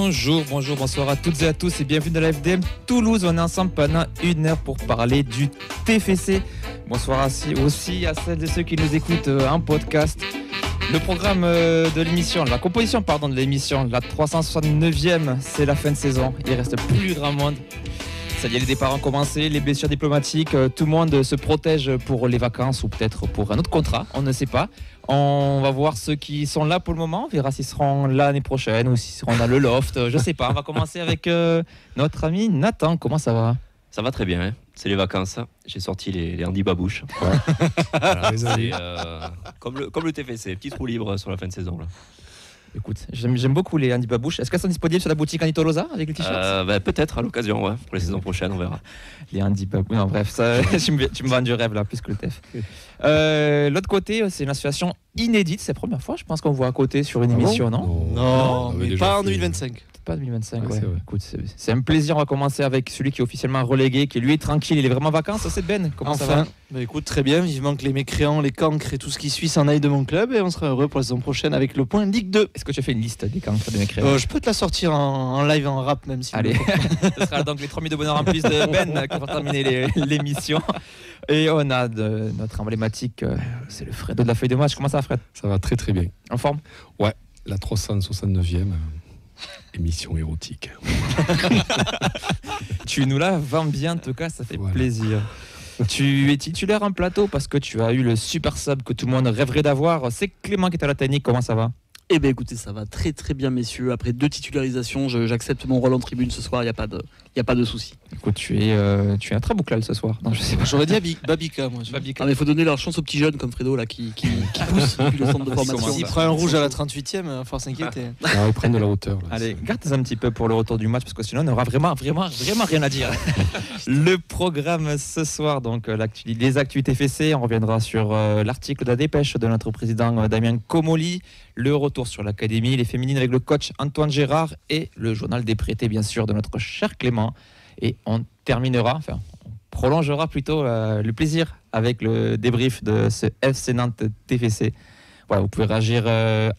Bonjour, bonsoir à toutes et à tous et bienvenue dans la FDM Toulouse. On est ensemble pendant 1 heure pour parler du TFC. Bonsoir aussi à celles et ceux qui nous écoutent en podcast. Le programme de l'émission, la composition de l'émission, la 369e, c'est la fin de saison. Il reste plus grand monde. Ça y est, les départs ont commencé, les blessures diplomatiques, tout le monde se protège pour les vacances ou peut-être pour un autre contrat, on ne sait pas. On va voir ceux qui sont là pour le moment, on verra s'ils seront là l'année prochaine ou s'ils seront dans le loft, je sais pas. On va commencer avec notre ami Nathan, comment ça va ? Ça va très bien, hein. C'est les vacances, j'ai sorti les Andy Babouche. Ouais. Voilà, c'est comme le TFC, petite roue libre sur la fin de saison. Là. Écoute, j'aime beaucoup les Andy Babouche. Est-ce qu'elles sont disponibles sur la boutique Andy Tolosa avec le t-shirt peut-être à l'occasion, ouais. Pour la saison prochaine, on verra. Les Andy Babouche, non bref, ça, tu me vends du rêve là, plus que le TEF. L'autre côté, c'est une association inédite, c'est la première fois, je pense qu'on voit à côté sur une émission, Non, mais pas en 2025. Pas 2025, ouais. Écoute, c'est un plaisir. On va commencer avec celui qui est officiellement relégué, qui lui est tranquille, il est vraiment en vacances. C'est Ben. Comment ça va ? Écoute, très bien. Vivement que les mécréants, les cancres et tout ce qui suit s'en aille de mon club et on sera heureux pour la saison prochaine avec le point Ligue 2. Est-ce que tu as fait une liste des cancres des mécréants ? Je peux te la sortir en live en rap même si. Allez, ce sera donc les 3 minutes de bonheur en plus de Ben qui va terminer l'émission. Et on a notre emblématique, c'est le Fredo de la feuille de match. Comment ça va, Fred ? Ça va très très bien. En forme ? Ouais, la 369e. Émission érotique. Tu nous la vends bien, en tout cas, ça fait plaisir. Tu es titulaire en plateau parce que tu as eu le super sub que tout le monde rêverait d'avoir. C'est Clément qui est à la technique, comment ça va ? Eh bien écoutez, ça va très très bien messieurs. Après 2 titularisations, j'accepte mon rôle en tribune ce soir, il n'y a pas de souci. Écoute, tu es un très bouclal ce soir. Non, je sais pas. J'aurais dit Babika, moi. Ah, mais il faut donner leur chance aux petits jeunes comme Fredo là, qui poussent depuis le centre de formation. S'il prend un rouge à la 38e, faut s'inquiéter. Ils prennent de la hauteur. Là, allez, garde un petit peu pour le retour du match parce que sinon on n'aura vraiment rien à dire. Le programme ce soir, donc les actus TFC, on reviendra sur l'article de la dépêche de notre président Damien Comolli, le retour sur l'académie, les féminines avec le coach Antoine Gérard et le journal des prêtés bien sûr de notre cher Clément. Et on prolongera plutôt le plaisir avec le débrief de ce FC Nantes TFC. Voilà, vous pouvez réagir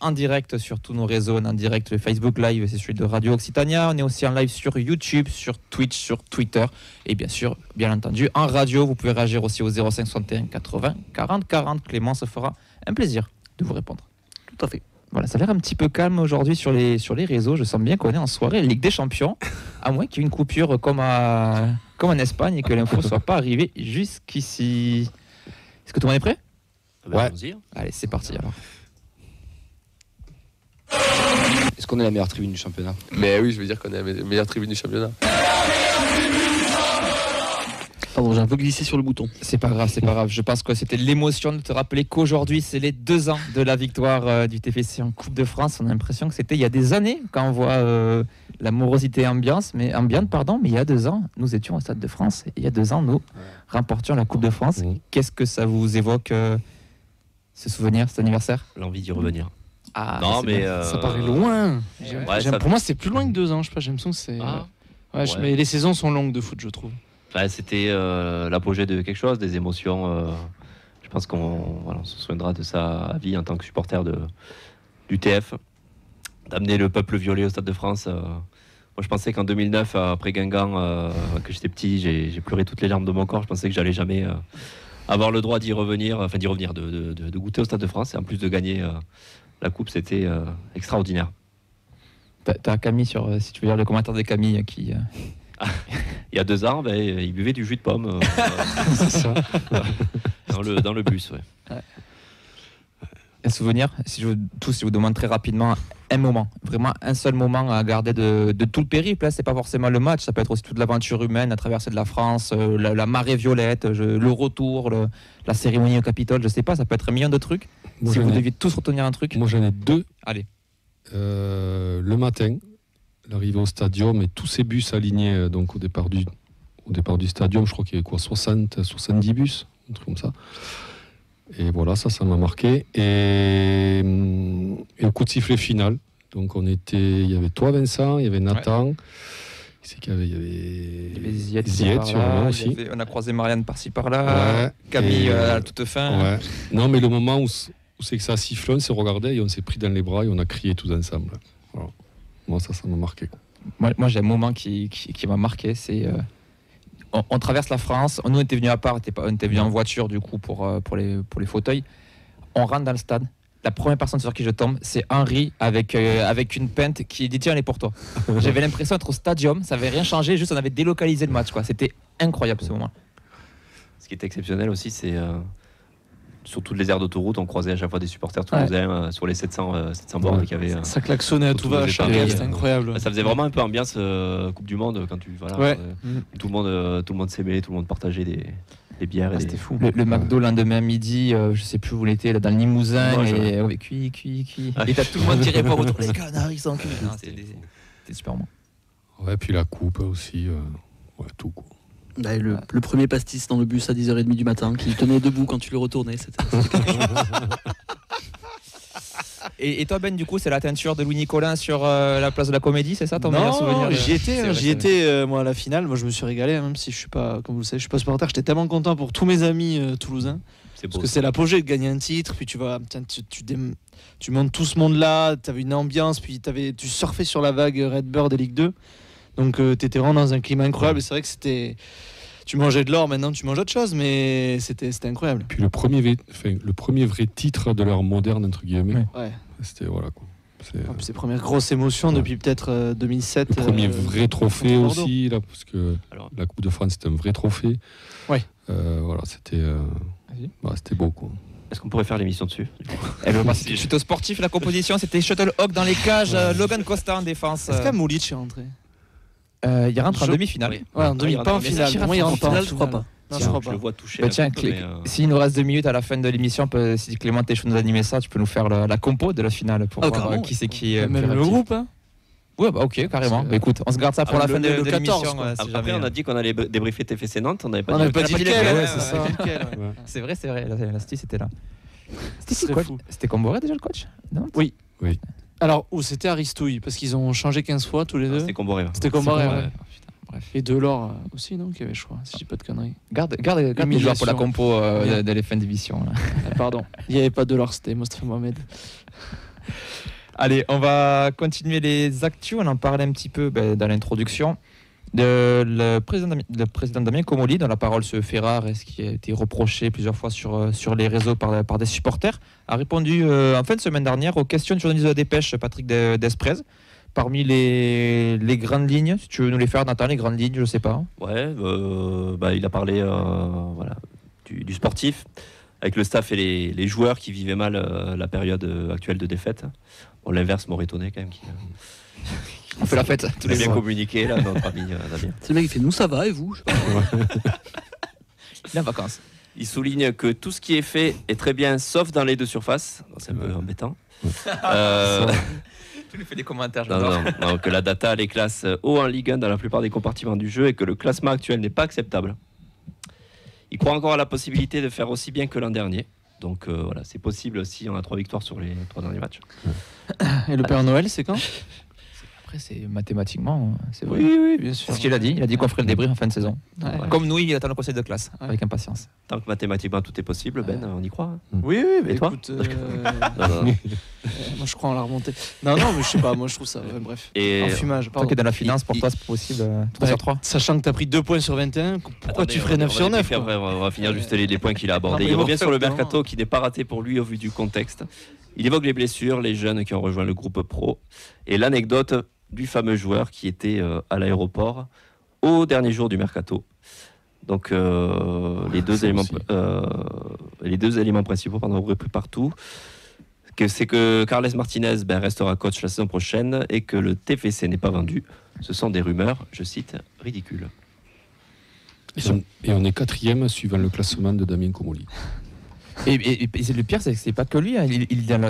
en direct sur tous nos réseaux, en direct le Facebook Live, c'est celui de Radio Occitania. On est aussi en live sur YouTube, sur Twitch, sur Twitter et bien sûr, bien entendu, en radio. Vous pouvez réagir aussi au 05 61 80 40 40. Clément se fera un plaisir de vous répondre. Tout à fait. Voilà, ça a l'air un petit peu calme aujourd'hui sur les réseaux. Je sens bien qu'on est en soirée Ligue des Champions, à moins qu'il y ait une coupure comme en Espagne et que l'info ne soit pas arrivée jusqu'ici. Est-ce que tout le monde est prêt ? Ouais. Allez, c'est parti alors. Est-ce qu'on est la meilleure tribune du championnat ? Mais oui, je veux dire qu'on est la meilleure tribune du championnat. Pardon, j'ai un peu glissé sur le bouton. C'est pas grave. Je pense que c'était l'émotion de te rappeler qu'aujourd'hui, c'est les 2 ans de la victoire du TFC en Coupe de France. On a l'impression que c'était il y a des années quand on voit la morosité ambiante, mais il y a 2 ans, nous étions au Stade de France. Et il y a 2 ans, nous remportions la Coupe de France. Qu'est-ce que ça vous évoque, ce souvenir, cet anniversaire ? L'envie d'y revenir. Ah, non, mais ça paraît loin. Pour moi, c'est plus loin que 2 ans. Je sais pas, j'ai l'impression que c'est. Mais les saisons sont longues de foot, je trouve. C'était l'apogée de quelque chose, des émotions. Je pense qu'on se souviendra de ça à vie en tant que supporter du TF. D'amener le peuple violet au Stade de France. Moi, je pensais qu'en 2009, après Guingamp, que j'étais petit, j'ai pleuré toutes les larmes de mon corps. Je pensais que j'allais jamais avoir le droit d'y revenir, de goûter au Stade de France. Et en plus de gagner la coupe, c'était extraordinaire. T'as Camille si tu veux lire le commentaire de Camille qui... Il y a 2 ans, il buvait du jus de pomme c'est ça. dans le bus. Ouais. Un souvenir, si je vous demande très rapidement un moment, vraiment un seul moment à garder de tout le périple. Là, c'est pas forcément le match, ça peut être aussi toute l'aventure humaine, la traversée de la France, la marée violette, le retour, la cérémonie au Capitole, je sais pas, ça peut être un million de trucs. Moi, si vous deviez tous retenir un truc. Moi j'en ai 2. Allez. Le matin, l'arrivée au stadium et tous ces bus alignés donc au départ du stadium, je crois qu'il y avait 70 bus, un truc comme ça. Et voilà, ça m'a marqué. Et au coup de sifflet final, donc il y avait toi Vincent, il y avait Nathan, c'est qu'il y avait Zied sûrement aussi. On a croisé Marianne par-ci par-là, Camille à la toute fin. Ouais. Non, mais le moment où c'est que ça siffle, on s'est regardé et on s'est pris dans les bras et on a crié tous ensemble. Voilà. Moi, ça m'a marqué, quoi. Moi, j'ai un moment qui m'a marqué. C'est on traverse la France. Nous, on était venus à part. On était venus en voiture, du coup, pour les fauteuils. On rentre dans le stade. La première personne sur qui je tombe, c'est Henry avec une pinte qui dit tiens, elle est pour toi. J'avais l'impression d'être au stadium. Ça n'avait rien changé. Juste, on avait délocalisé le match, quoi. C'était incroyable ce moment. Ce qui est exceptionnel aussi, c'est sur toutes les aires d'autoroute, on croisait à chaque fois des supporters toulousains sur les 700 bornes qu'il y avait. Ça klaxonnait à tout va à chaque Paris, c'était incroyable. Ça faisait vraiment un peu ambiance Coupe du Monde quand tu tout le monde s'aimait, tout le monde partageait des bières. C'était fou. Le McDo lendemain midi, je sais plus où il était, là, dans le Limousin, et cuit. Et t'as tout le monde qui répond autour des canards, ils sont cuits. C'était super bon. Ouais, puis la coupe aussi, tout, quoi. Le premier pastis dans le bus à 10h30 du matin qui tenait debout quand tu le retournais. C'était Et toi, Ben, du coup, c'est la teinture de Louis Nicolin sur la place de la Comédie, c'est ça ton meilleur souvenir? J'y étais moi à la finale. Moi, je me suis régalé, même si je suis pas, comme vous le savez, je suis pas supporter. J'étais tellement content pour tous mes amis toulousains. Parce que c'est l'apogée de gagner un titre. Puis tu montes tout ce monde-là. T'avais une ambiance. Puis tu surfais sur la vague Redbird et Ligue 2. Donc t'étais vraiment dans un climat incroyable. Et c'est vrai que tu mangeais de l'or, maintenant tu manges autre chose, mais c'était incroyable. Puis le premier vrai titre de l'ère moderne, entre guillemets. Ouais. C'était voilà, quoi. C'est première grosse émotion depuis peut-être 2007. Le premier vrai trophée aussi, là, parce que la Coupe de France c'était un vrai trophée. Ouais. Voilà, c'était beau, quoi. Est-ce qu'on pourrait faire l'émission dessus? Suite au sportif, la composition c'était Shuttlecock dans les cages, Logan Costa en défense. Est-ce que Moulich est rentré? Il rentre en demi-finale. Ouais, en demi, pas en finale. Moi, il rentre en finale, je crois pas. Non, je crois Je pas. le vois toucher. Tiens, s'il nous reste 2 minutes à la fin de l'émission, si Clément t'es chaud de nous animer ça, tu peux nous faire la compo de la finale pour voir qui c'est qui. Même le groupe, hein. Ouais, bah ok, carrément. Bah, écoute, on se garde ça pour la fin de l'émission. Après, on a dit qu'on allait débriefer TFC Nantes, on n'avait pas dit lequel. C'est vrai, la Sti c'était là. C'était Comboré déjà le coach? Oui. Alors, c'était Aristouille, parce qu'ils ont changé 15 fois tous les deux. C'était Comboré. Bref. Et Delors aussi, non, qui avait, je crois, si je dis pas de conneries. Garde les joueurs pour la compo de la fin d'émission. Pardon, il n'y avait pas Delors, c'était Mostafa Mohamed. Allez, on va continuer les actus. On en parlait un petit peu dans l'introduction. Le président Damien Comolli, dont la parole se fait rare et ce qui a été reproché plusieurs fois sur les réseaux par des supporters, a répondu en fin de semaine dernière aux questions du journaliste de la Dépêche, Patrick Desprez. Parmi les grandes lignes, si tu veux nous les faire, Nathan, les grandes lignes, je sais pas. Ouais, il a parlé du sportif, avec le staff et les joueurs qui vivaient mal la période actuelle de défaite. Bon, l'inverse m'aurait étonné quand même. On fait la fête. Tous les bien communiqué, là, notre ami Damien. C'est le mec qui fait nous ça va et vous? Il est en vacances. Il souligne que tout ce qui est fait est très bien, sauf dans les deux surfaces. C'est un peu embêtant. Tu lui fais des commentaires, non, que la data les classe haut en Ligue 1 dans la plupart des compartiments du jeu et que le classement actuel n'est pas acceptable. Il croit encore à la possibilité de faire aussi bien que l'an dernier. Donc voilà, c'est possible si on a 3 victoires sur les 3 derniers matchs. Et le Père Noël, c'est quand? Après, c'est mathématiquement, c'est vrai. Oui, bien sûr. C'est ce qu'il a dit. Il a dit qu'on ferait le débrief en fin de saison. Ouais. Comme nous, il attend le conseil de classe avec impatience. Tant que mathématiquement tout est possible, Ben, on y croit. Hein. Oui, mais et toi écoute, moi je crois en la remontée. Non, mais je sais pas, moi je trouve ça, bref. Et en fumage, toi qui es dans la finance, pour toi c'est possible 3 sur 3. Sachant que tu as pris 2 points sur 21, pourquoi tu ferais 9 sur 9 On va finir juste les points qu'il a abordés. Il revient sur le mercato qui n'est pas raté pour lui au vu du contexte. Il évoque les blessures, les jeunes qui ont rejoint le groupe pro et l'anecdote du fameux joueur qui était à l'aéroport au dernier jour du mercato. Donc les deux éléments principaux repris partout, c'est que Carles Martinez restera coach la saison prochaine et que le TFC n'est pas vendu. Ce sont des rumeurs, je cite, ridicules. Et on est 4e suivant le classement de Damien Comolli. Et le pire, c'est que c'est pas que lui. Hein.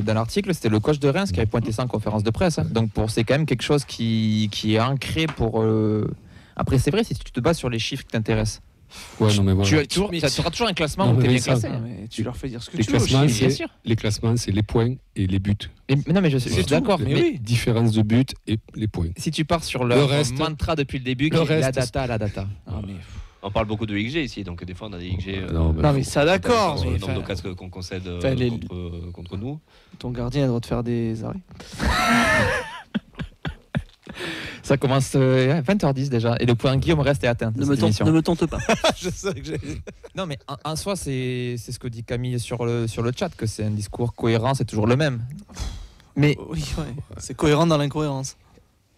Dans l'article, c'était le coach de Reims qui avait pointé ça en conférence de presse. Hein. Donc c'est quand même quelque chose qui est ancré pour. Après, c'est vrai, si tu te bases sur les chiffres qui t'intéressent. Ouais, non, mais voilà. Tu auras toujours un classement où tu es bien classé. Mais tu leur fais dire ce que les tu veux. Bien sûr. Les classements, c'est les points et les buts. Non, mais je suis d'accord. Mais oui. Différence de buts et les points. Si tu pars sur le mantra depuis le début, la data. Ah, mais... On parle beaucoup de XG ici, donc des fois on a des XG. Non, mais ça d'accord. Sur le nombre de casques qu'on concède contre nous. Ton gardien a le droit de faire des arrêts. Ça commence à 20h10 déjà. Et le point Guillaume reste atteint. Ne me tente pas. Je sais que j'ai... Non, mais en soi, c'est ce que dit Camille sur le chat, que c'est un discours cohérent, c'est toujours le même. Mais oui, ouais. C'est cohérent dans l'incohérence.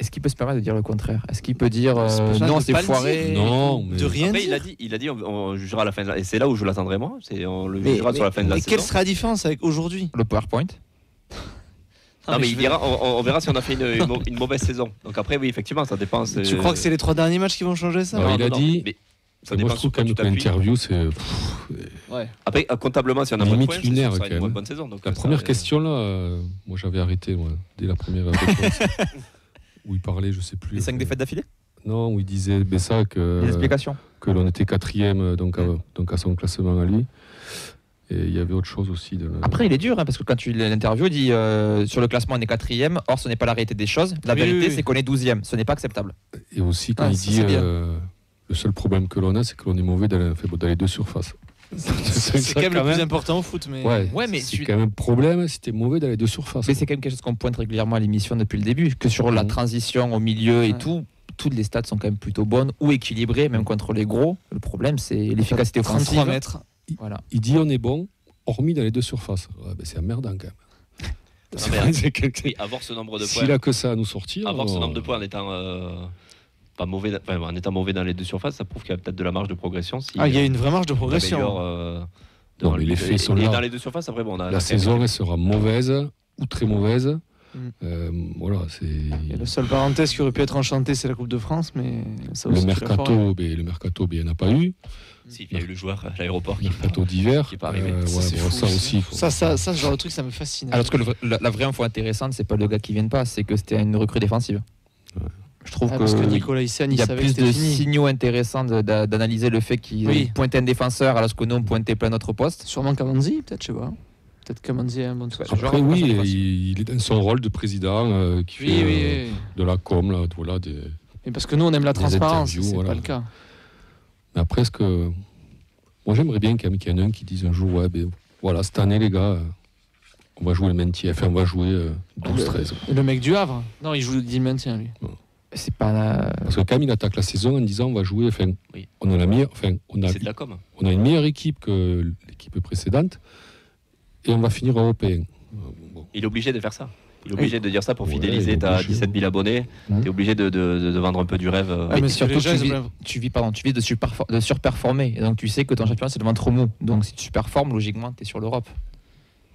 Est-ce qu'il peut se permettre de dire le contraire? Est-ce qu'il peut dire non, c'est pas le foiré? dire. Non, mais De rien Après, dire. il a dit on jugera à la fin de la... Et c'est là où je l'attendrai moi. On le Mais- jugera sur la fin de la Mais saison. quelle sera la différence avec aujourd'hui? Le PowerPoint? Non, mais je il vais- dira, on verra si on a fait une mauvaise saison. Donc après, oui, effectivement, ça dépend. Tu crois que c'est les 3 derniers matchs qui vont changer ça? Non, il a dit- Mais ça Et moi, dépend je trouve sur quoi quand tu même que t'appuies. l'interview, c'est Ouais. Après, comptablement, si on a moins de Limite points, c'est sûr lunaire, que ça sera quand une moins même. bonne saison. Donc, la ça, première question là, moi j'avais arrêté dès la première réponse où il parlait, je sais plus. Les 5 défaites d'affilée? Non, où il disait Bessa Les explications? que l'on était 4e donc à son classement à lui. Et il y avait autre chose aussi. Après, il est dur, parce que quand tu l'interview, il dit sur le classement, on est 4e, or ce n'est pas la réalité des choses. La Oui, vérité, oui. c'est qu'on est 12e. Ce n'est pas acceptable. Et aussi quand Ah, il ça, dit c'est bien. le seul problème que l'on a, c'est que l'on est mauvais dans les deux surfaces. C'est quand même le plus important au foot. Mais... Ouais, mais c'est quand même un problème si t'es mauvais dans les deux surfaces. Mais c'est quand même quelque chose qu'on pointe régulièrement à l'émission depuis le début, que sur la transition au milieu et Ouais. tout, toutes les stats sont quand même plutôt bonnes ou équilibrées, même contre les gros. Le problème, c'est l'efficacité offensive. 33 mètres. Voilà. Il dit on est bon, hormis dans les deux surfaces. Ouais, ben c'est emmerdant quand même. Non, mais- C'est quelqu'un- Oui, avoir ce nombre de points. S'il a que ça à nous sortir. Avoir ce nombre de points en étant pas mauvais, en étant mauvais dans les deux surfaces, ça prouve qu'il y a peut-être de la marge de progression. Si, Ah, il y a une vraie marge de progression. Non, mais les faits sont et là. dans les deux surfaces, après, bon, on a La saison, elle sera mauvaise ou très mauvaise. Voilà, Et la seule parenthèse qui aurait pu être enchantée, c'est la Coupe de France, mais ça aussi, le tu l'as foiré. mercato, il n'y en a pas eu. Si, il y a eu le joueur à l'aéroport Le mercato d'hiver. qui est pas arrivé. Ça, c'est fou, ça aussi. faut- Ça, ce genre de truc, ça me fascine. Alors que la vraie info intéressante, c'est pas le gars qui vient pas, c'est que c'était une recrue défensive. Ouais. Je trouve Parce que que Nicolas Hyssen, il il y a savait plus que de c'était fini. signaux intéressants d'analyser le fait qu'il Oui. pointait un défenseur alors que nous on pointait plein d'autres postes. Sûrement Kamanzi, peut-être, je sais pas. Peut-être Kamanzi a un bon truc. Ouais, Après, Genre, oui, personne ne il est dans son rôle de président qui Oui, fait oui, oui. de la com, là, voilà, Mais parce que nous, on aime la Des transparence, interviews, c'est voilà. pas le cas. Mais après, moi, j'aimerais bien quand même qu'il y en ait un qui dise un jour, ouais, ben, voilà, cette année, les gars, on va jouer le maintien. Enfin, on va jouer 12-13. Et le mec du Havre Non, il joue dit le maintien, lui. C'est pas. Parce que quand même, il attaque la saison en disant, on va jouer, enfin, Oui. on a la meilleure, enfin, C'est de la com. on a une meilleure équipe que l'équipe précédente et on va finir européen. Bon. Il est obligé de faire ça. Il est obligé de dire ça pour Ouais, fidéliser il est ta obligé. 17 000 abonnés. Mhm. Tu es obligé de vendre un peu du rêve. Ah, mais Mais sur surtout, les gens, tu ils ont vis, tu vis de surperformer. Et donc, tu sais que ton championnat, c'est le ventre mou. Donc, si tu surperformes, logiquement, tu es sur l'Europe.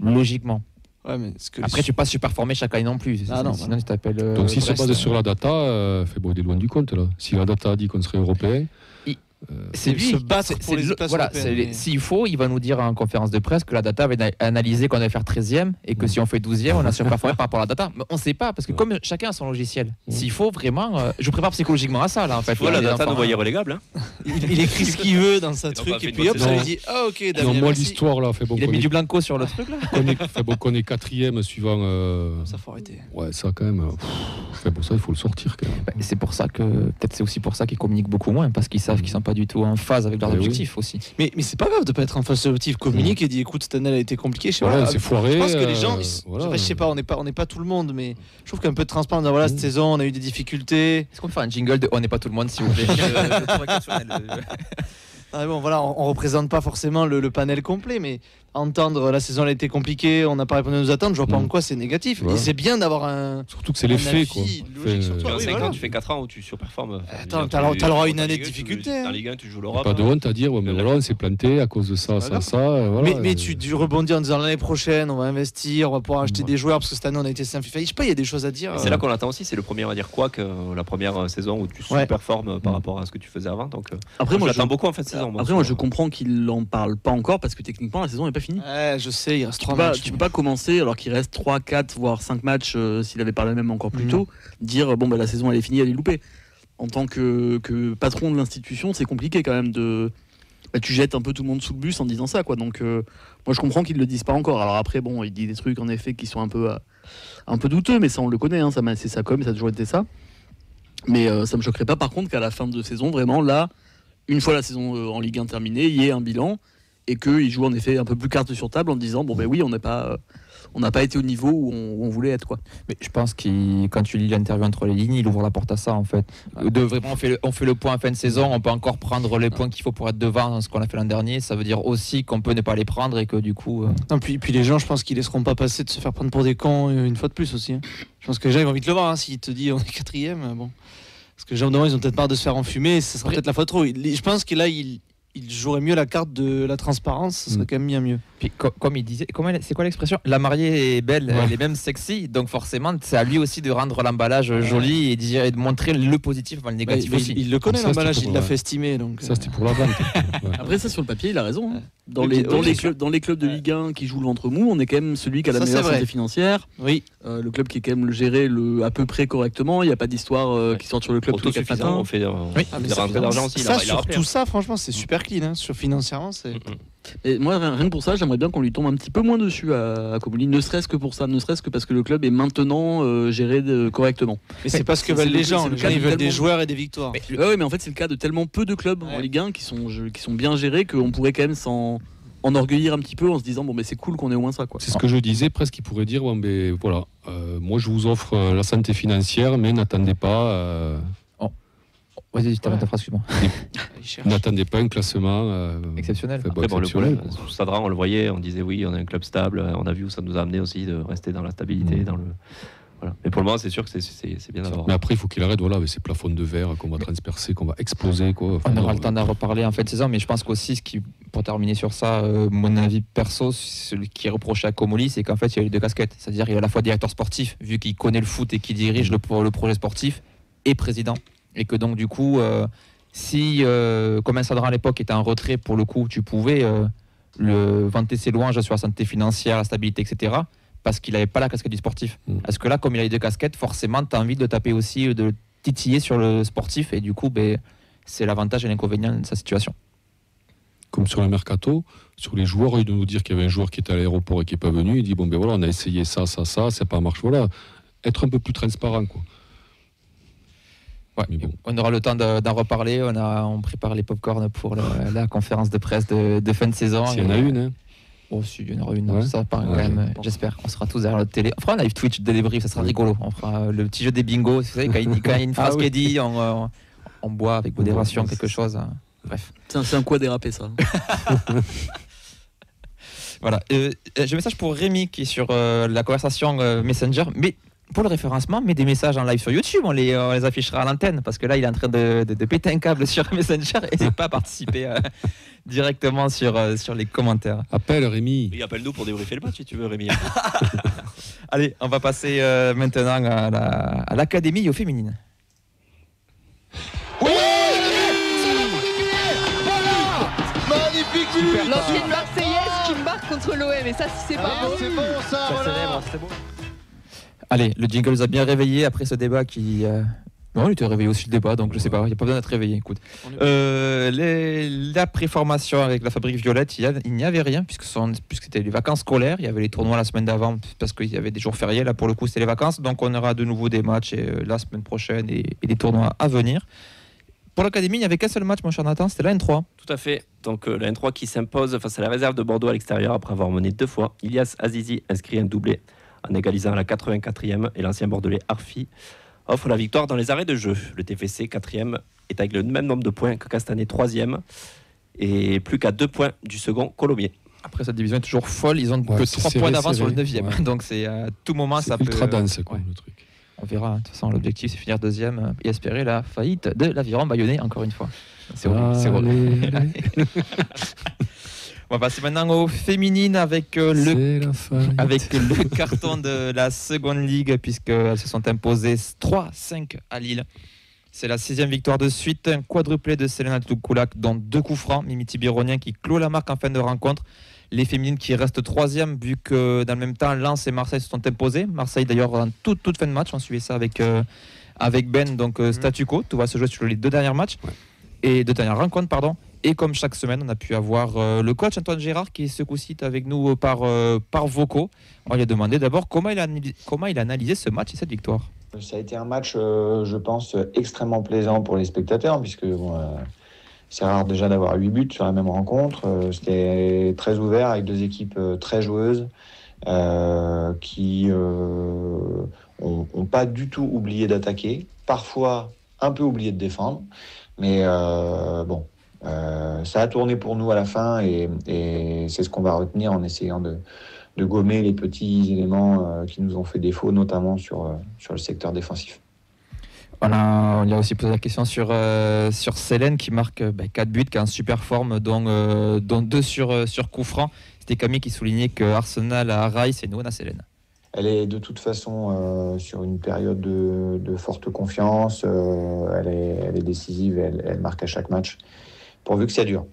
Logiquement. Ouais, mais ce que Après, tu peux pas surperformer chaque année non plus. Ah non, Sinon, tu t'appelles. Donc, s'il se Brest, base sur la data, il est loin du compte, là. Si la data a dit qu'on serait européen, c'est lui. se battre pour les places voilà, européennes, mais- s'il faut, il va nous dire en conférence de presse que la data va analyser qu'on va faire 13e et que si on fait 12e, on a surperformé par rapport à la data. Mais on ne sait pas parce que comme chacun a son logiciel, s'il faut vraiment. Je vous prépare psychologiquement à ça là en fait. Voilà, la Les data enfants, nous voyait relégable. Hein. il écrit ce qu'il veut dans sa Ils ont pas truc fait et une puis hop, bonne ça lui saison. dit ah ok non, Damien, moi, merci. l'histoire, là, fait bon Il a qu'on mis est- du blanco sur le truc là. qu'on est 4e suivant. Ça faut arrêter. Ouais, ça, quand même. Fait bon, ça, il faut le sortir, quand même. Bah, c'est pour ça que peut-être c'est aussi pour ça qu'ils communiquent beaucoup moins parce qu'ils savent qu'ils sont pas du tout en phase avec leurs Eh oui. objectifs aussi. Mais c'est pas grave de pas être en face de l'objectif. Communique et dit écoute cette année elle a été compliquée. Je sais Voilà, pas. c'est foiré. Je pense que les gens, voilà. je sais pas, on n'est pas tout le monde, mais je trouve qu'un peu de transparence. Dire, voilà, cette saison on a eu des difficultés. Est-ce qu'on peut faire un jingle de On n'est pas tout le monde s'il vous plaît. Ah bon, voilà, on représente pas forcément le panel complet, mais entendre la saison elle a été compliquée, on n'a pas répondu à nos attentes, je vois pas en quoi c'est négatif. Ouais. Et c'est bien d'avoir un. Surtout que c'est les un faits, quoi. avis logique sur toi. Tu as oui, 5 voilà. ans, tu fais 4 ans où tu surperformes. Attends, Je veux dire, t'as le droit à une en année Ligue de 1, difficulté, En hein. Ligue 1, tu joues l'Europe. Pas de honte à dire, ouais, mais voilà, on s'est planté à cause de ça, C'est pas ça, grave. ça. Voilà, Mais tu rebondis en disant l'année prochaine, on va investir, on va pouvoir acheter Ouais. des joueurs parce que cette année on a été simplifié. Je sais pas, il y a des choses à dire. Et c'est là qu'on attend aussi, c'est le premier à dire quoi que la première saison où tu Ouais. surperformes par rapport à ce que tu faisais avant. Donc Après, moi, j'attends beaucoup en fin de saison. Après, moi, je comprends qu'il en parle pas encore parce que techniquement, la saison n'est pas finie. Ouais, je sais, il reste Tu 3 peux, pas, matchs. tu peux pas commencer alors qu'il reste 3, 4, voire 5 matchs, s'il avait parlé même encore plus Mhm. tôt, dire bon, bah, la saison elle est finie, elle est loupée. En tant que patron de l'institution, c'est compliqué quand même de. Bah, tu jettes un peu tout le monde sous le bus en disant ça, quoi. Donc, moi je comprends qu'ils le disent pas encore. Alors après, bon, il dit des trucs en effet qui sont un peu douteux, mais ça on le connaît, hein, c'est ça comme ça a toujours été ça. Mais ça me choquerait pas par contre qu'à la fin de saison, vraiment là, une fois la saison en Ligue 1 terminée, il y ait un bilan et qu'ils jouent en effet un peu plus carte sur table en disant bon ben oui, on n'a pas été au niveau où on voulait être, quoi. Mais je pense que quand tu lis l'interview entre les lignes, il ouvre la porte à ça en fait. Vraiment, on fait le point à fin de saison, on peut encore prendre les points qu'il faut pour être devant ce qu'on a fait l'an dernier. Ça veut dire aussi qu'on peut ne pas les prendre et que du coup. Non, puis les gens, je pense qu'ils laisseront pas passer de se faire prendre pour des cons une fois de plus aussi. Je pense que les gens ils vont vite le voir s'il te dit on est 4e. Bon. Parce que les gens ils ont peut-être marre de se faire enfumer, ça sera peut-être la fois trop. Je pense que là, il jouerait mieux la carte de la transparence, ça serait quand même bien mieux. Puis comme il disait, c'est quoi l'expression ? La mariée est belle, elle est même sexy, donc forcément c'est à lui aussi de rendre l'emballage joli et de montrer le positif avant le négatif aussi. Il le connaît l'emballage, il l'a fait estimer. Donc, ça c'était pour la vente. Après ça sur le papier il a raison. Hein. Dans les clubs de Ligue 1 qui jouent le ventre mou, on est quand même celui qui a la meilleure santé financière. Oui. Le club qui est quand même géré à peu près correctement. Il n'y a pas d'histoire qui sort sur le club tous les 4 matins. On fait des rentrées d'argent aussi. Ça surtout ça franchement c'est super clean. Sur financièrement c'est... Et moi, rien que pour ça, j'aimerais bien qu'on lui tombe un petit peu moins dessus à Comolli, ne serait-ce que pour ça, ne serait-ce que parce que le club est maintenant géré correctement. Mais c'est pas ce que veulent les gens. Les gens ils veulent des joueurs et des victoires. Mais en fait, c'est le cas de tellement peu de clubs en Ligue 1 qui sont bien gérés qu'on pourrait quand même s'en enorgueillir un petit peu en se disant bon, mais c'est cool qu'on ait au moins ça, quoi. C'est ce que je disais, presque, il pourrait dire bon, mais voilà, moi je vous offre la santé financière, mais n'attendez pas. Vas-y, termine ta phrase, excuse-moi. N'attendez pas un classement exceptionnel. Après, le Stade Rennais, on le voyait, on disait oui, on est un club stable, on a vu où ça nous a amené aussi de rester dans la stabilité, Voilà. Mais pour le moment, c'est sûr que c'est bien d'avoir. Mais après, il faut qu'il arrête avec ces plafonds de verre qu'on va transpercer, qu'on va exploser, quoi. On aura le temps d'en reparler en fin de saison, mais je pense qu'aussi, pour terminer sur ça, mon avis perso, celui qui est reproché à Comolli, c'est qu'en fait, il y a eu 2 casquettes. C'est-à-dire, il est à la fois directeur sportif, vu qu'il connaît le foot et qu'il dirige le projet sportif, et président. Et que donc du coup, si comme un Sadran à l'époque était en retrait, pour le coup, tu pouvais le vanter ses louanges sur la santé financière, la stabilité, etc. Parce qu'il n'avait pas la casquette du sportif. Parce que là, comme il a les 2 casquettes, forcément, tu as envie de taper aussi, de titiller sur le sportif. Et du coup, c'est l'avantage et l'inconvénient de sa situation. Comme sur le mercato, sur les joueurs, il de nous dire qu'il y avait un joueur qui était à l'aéroport et qui n'est pas venu. Il dit bon, ben voilà, on a essayé ça, ça n'a pas marché. Voilà, être un peu plus transparent, quoi. Ouais, bon. On aura le temps d'en reparler. On prépare les pop-corn pour la conférence de presse de fin de saison. S'il y en a une, hein. Oh, si, il y en aura une. Ça paraît quand même. J'espère. On sera tous derrière notre télé. On fera un live Twitch de débrief, ça sera rigolo. On fera le petit jeu des bingos. Vous savez, quand il y a une phrase qui est dit, on boit avec modération quelque chose. Bref. C'est un quoi déraper, ça. Voilà. J'ai un message pour Rémi qui est sur la conversation Messenger. Mais pour le référencement, mets des messages en live sur YouTube, on les affichera à l'antenne, parce que là, il est en train de péter un câble sur Messenger et n'est pas participer directement sur les commentaires. Appelle Rémi. Oui, appelle-nous pour débriefer le match si tu veux, Rémi. Allez, on va passer maintenant à l'académie et aux féminines. Oui, magnifique but. L'ancienne Marseillaise qui marque contre l'OM, et ça, si c'est pas beau. C'est bon, ça, voilà. C'est bon. Allez, le jingle nous a bien réveillés après ce débat qui... Non, il était réveillé aussi le débat, donc je sais pas, il n'y a pas besoin d'être réveillé. Écoute. La préformation avec la Fabrique Violette, il n'y avait rien, puisque c'était les vacances scolaires, il y avait les tournois la semaine d'avant, parce qu'il y avait des jours fériés, là pour le coup c'était les vacances, donc on aura de nouveau des matchs la semaine prochaine et des tournois à venir. Pour l'académie, il n'y avait qu'un seul match, mon cher Nathan, c'était la N3. Tout à fait. Donc la N3 qui s'impose face à la réserve de Bordeaux à l'extérieur après avoir mené 2 fois. Ilyas Azizi inscrit un doublé en égalisant à la 84e et l'ancien bordelais Arfi offre la victoire dans les arrêts de jeu. Le TFC 4e est avec le même nombre de points que Castanet 3e et plus qu'à 2 points du second Colomiers. Après, cette division est toujours folle, ils ont que 3 points d'avance sur le 9e. Donc c'est à tout moment ça peut... C'est ultra dense, quoi, le truc. On verra, de toute façon l'objectif c'est finir 2e et espérer la faillite de l'Aviron Bayonnais encore une fois. C'est horrible. On va passer maintenant aux féminines avec le carton de la seconde ligue, puisqu'elles se sont imposées 3-5 à Lille. C'est la 6e victoire de suite, un quadruplé de Selena Toukoulak, dont 2 coups francs. Mimi Tibironien qui clôt la marque en fin de rencontre. Les féminines qui restent 3e, vu que dans le même temps, Lens et Marseille se sont imposées. Marseille d'ailleurs en toute fin de match, on suivait ça avec Ben, donc statu quo. Tout va se jouer sur les 2 derniers matchs, et 2 dernières rencontres, pardon. Et comme chaque semaine, on a pu avoir le coach Antoine Gérard qui ce coup-ci est avec nous par vocaux. On lui a demandé d'abord comment il a analysé ce match et cette victoire. Ça a été un match, je pense, extrêmement plaisant pour les spectateurs, puisque c'est rare déjà d'avoir 8 buts sur la même rencontre. C'était très ouvert avec 2 équipes très joueuses qui ont pas du tout oublié d'attaquer, parfois un peu oublié de défendre, mais ça a tourné pour nous à la fin et c'est ce qu'on va retenir en essayant de gommer les petits éléments qui nous ont fait défaut, notamment sur le secteur défensif. On a aussi posé la question sur Célène qui marque 4 buts, qui est en super forme, dont 2 sur coup franc. C'était Camille qui soulignait que Arsenal a Rice et nous on a Célène. Elle est de toute façon sur une période de forte confiance. Elle est décisive, elle marque à chaque match, pourvu que ça dure.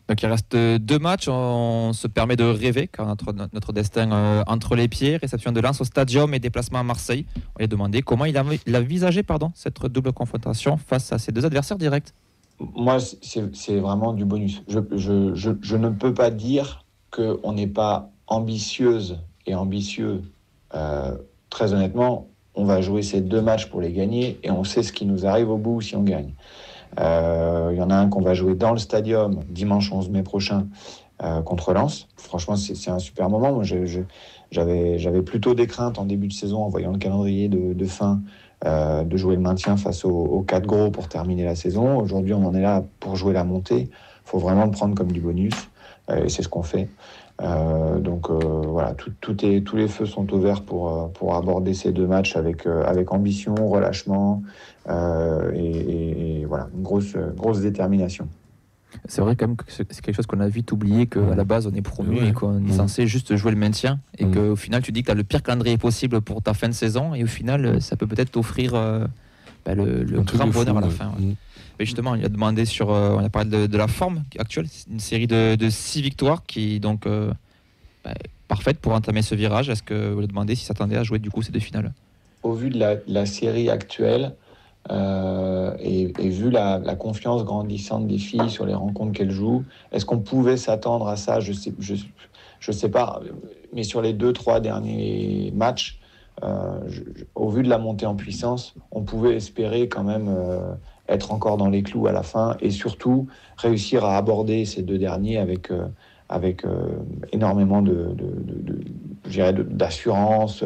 Donc il reste 2 matchs, on se permet de rêver car notre destin entre les pieds, réception de Lens au Stadium et déplacement à Marseille. On lui a demandé comment il a envisagé cette double confrontation face à ses 2 adversaires directs. Moi, c'est vraiment du bonus. Je ne peux pas dire qu'on n'est pas ambitieuse et ambitieux. Très honnêtement, on va jouer ces 2 matchs pour les gagner et on sait ce qui nous arrive au bout si on gagne. Il y en a un qu'on va jouer dans le Stadium dimanche 11 mai prochain contre Lens. Franchement, c'est un super moment. Moi, j'avais plutôt des craintes en début de saison en voyant le calendrier de fin de jouer le maintien face aux 4 gros pour terminer la saison. Aujourd'hui, on en est là pour jouer la montée. Il faut vraiment le prendre comme du bonus et c'est ce qu'on fait. Voilà, tous les feux sont ouverts pour aborder ces 2 matchs avec ambition, relâchement et voilà, une grosse détermination. C'est vrai quand même que c'est quelque chose qu'on a vite oublié, qu'à la base on est promu et qu'on est censé juste jouer le maintien et qu'au final tu dis que tu as le pire calendrier possible pour ta fin de saison et au final ça peut peut-être t'offrir le grand bonheur à la fin. Ouais. Mais justement, il a demandé on a parlé de la forme actuelle, une série de 6 victoires qui est donc parfaite pour entamer ce virage. Est-ce que vous lui demandez s'il s'attendait à jouer du coup ces 2 finales? Au vu de la série actuelle et vu la confiance grandissante des filles sur les rencontres qu'elles jouent, est-ce qu'on pouvait s'attendre à ça? Je sais pas, mais sur les 2-3 derniers matchs, au vu de la montée en puissance, on pouvait espérer quand même être encore dans les clous à la fin et surtout réussir à aborder ces 2 derniers avec énormément d'assurance.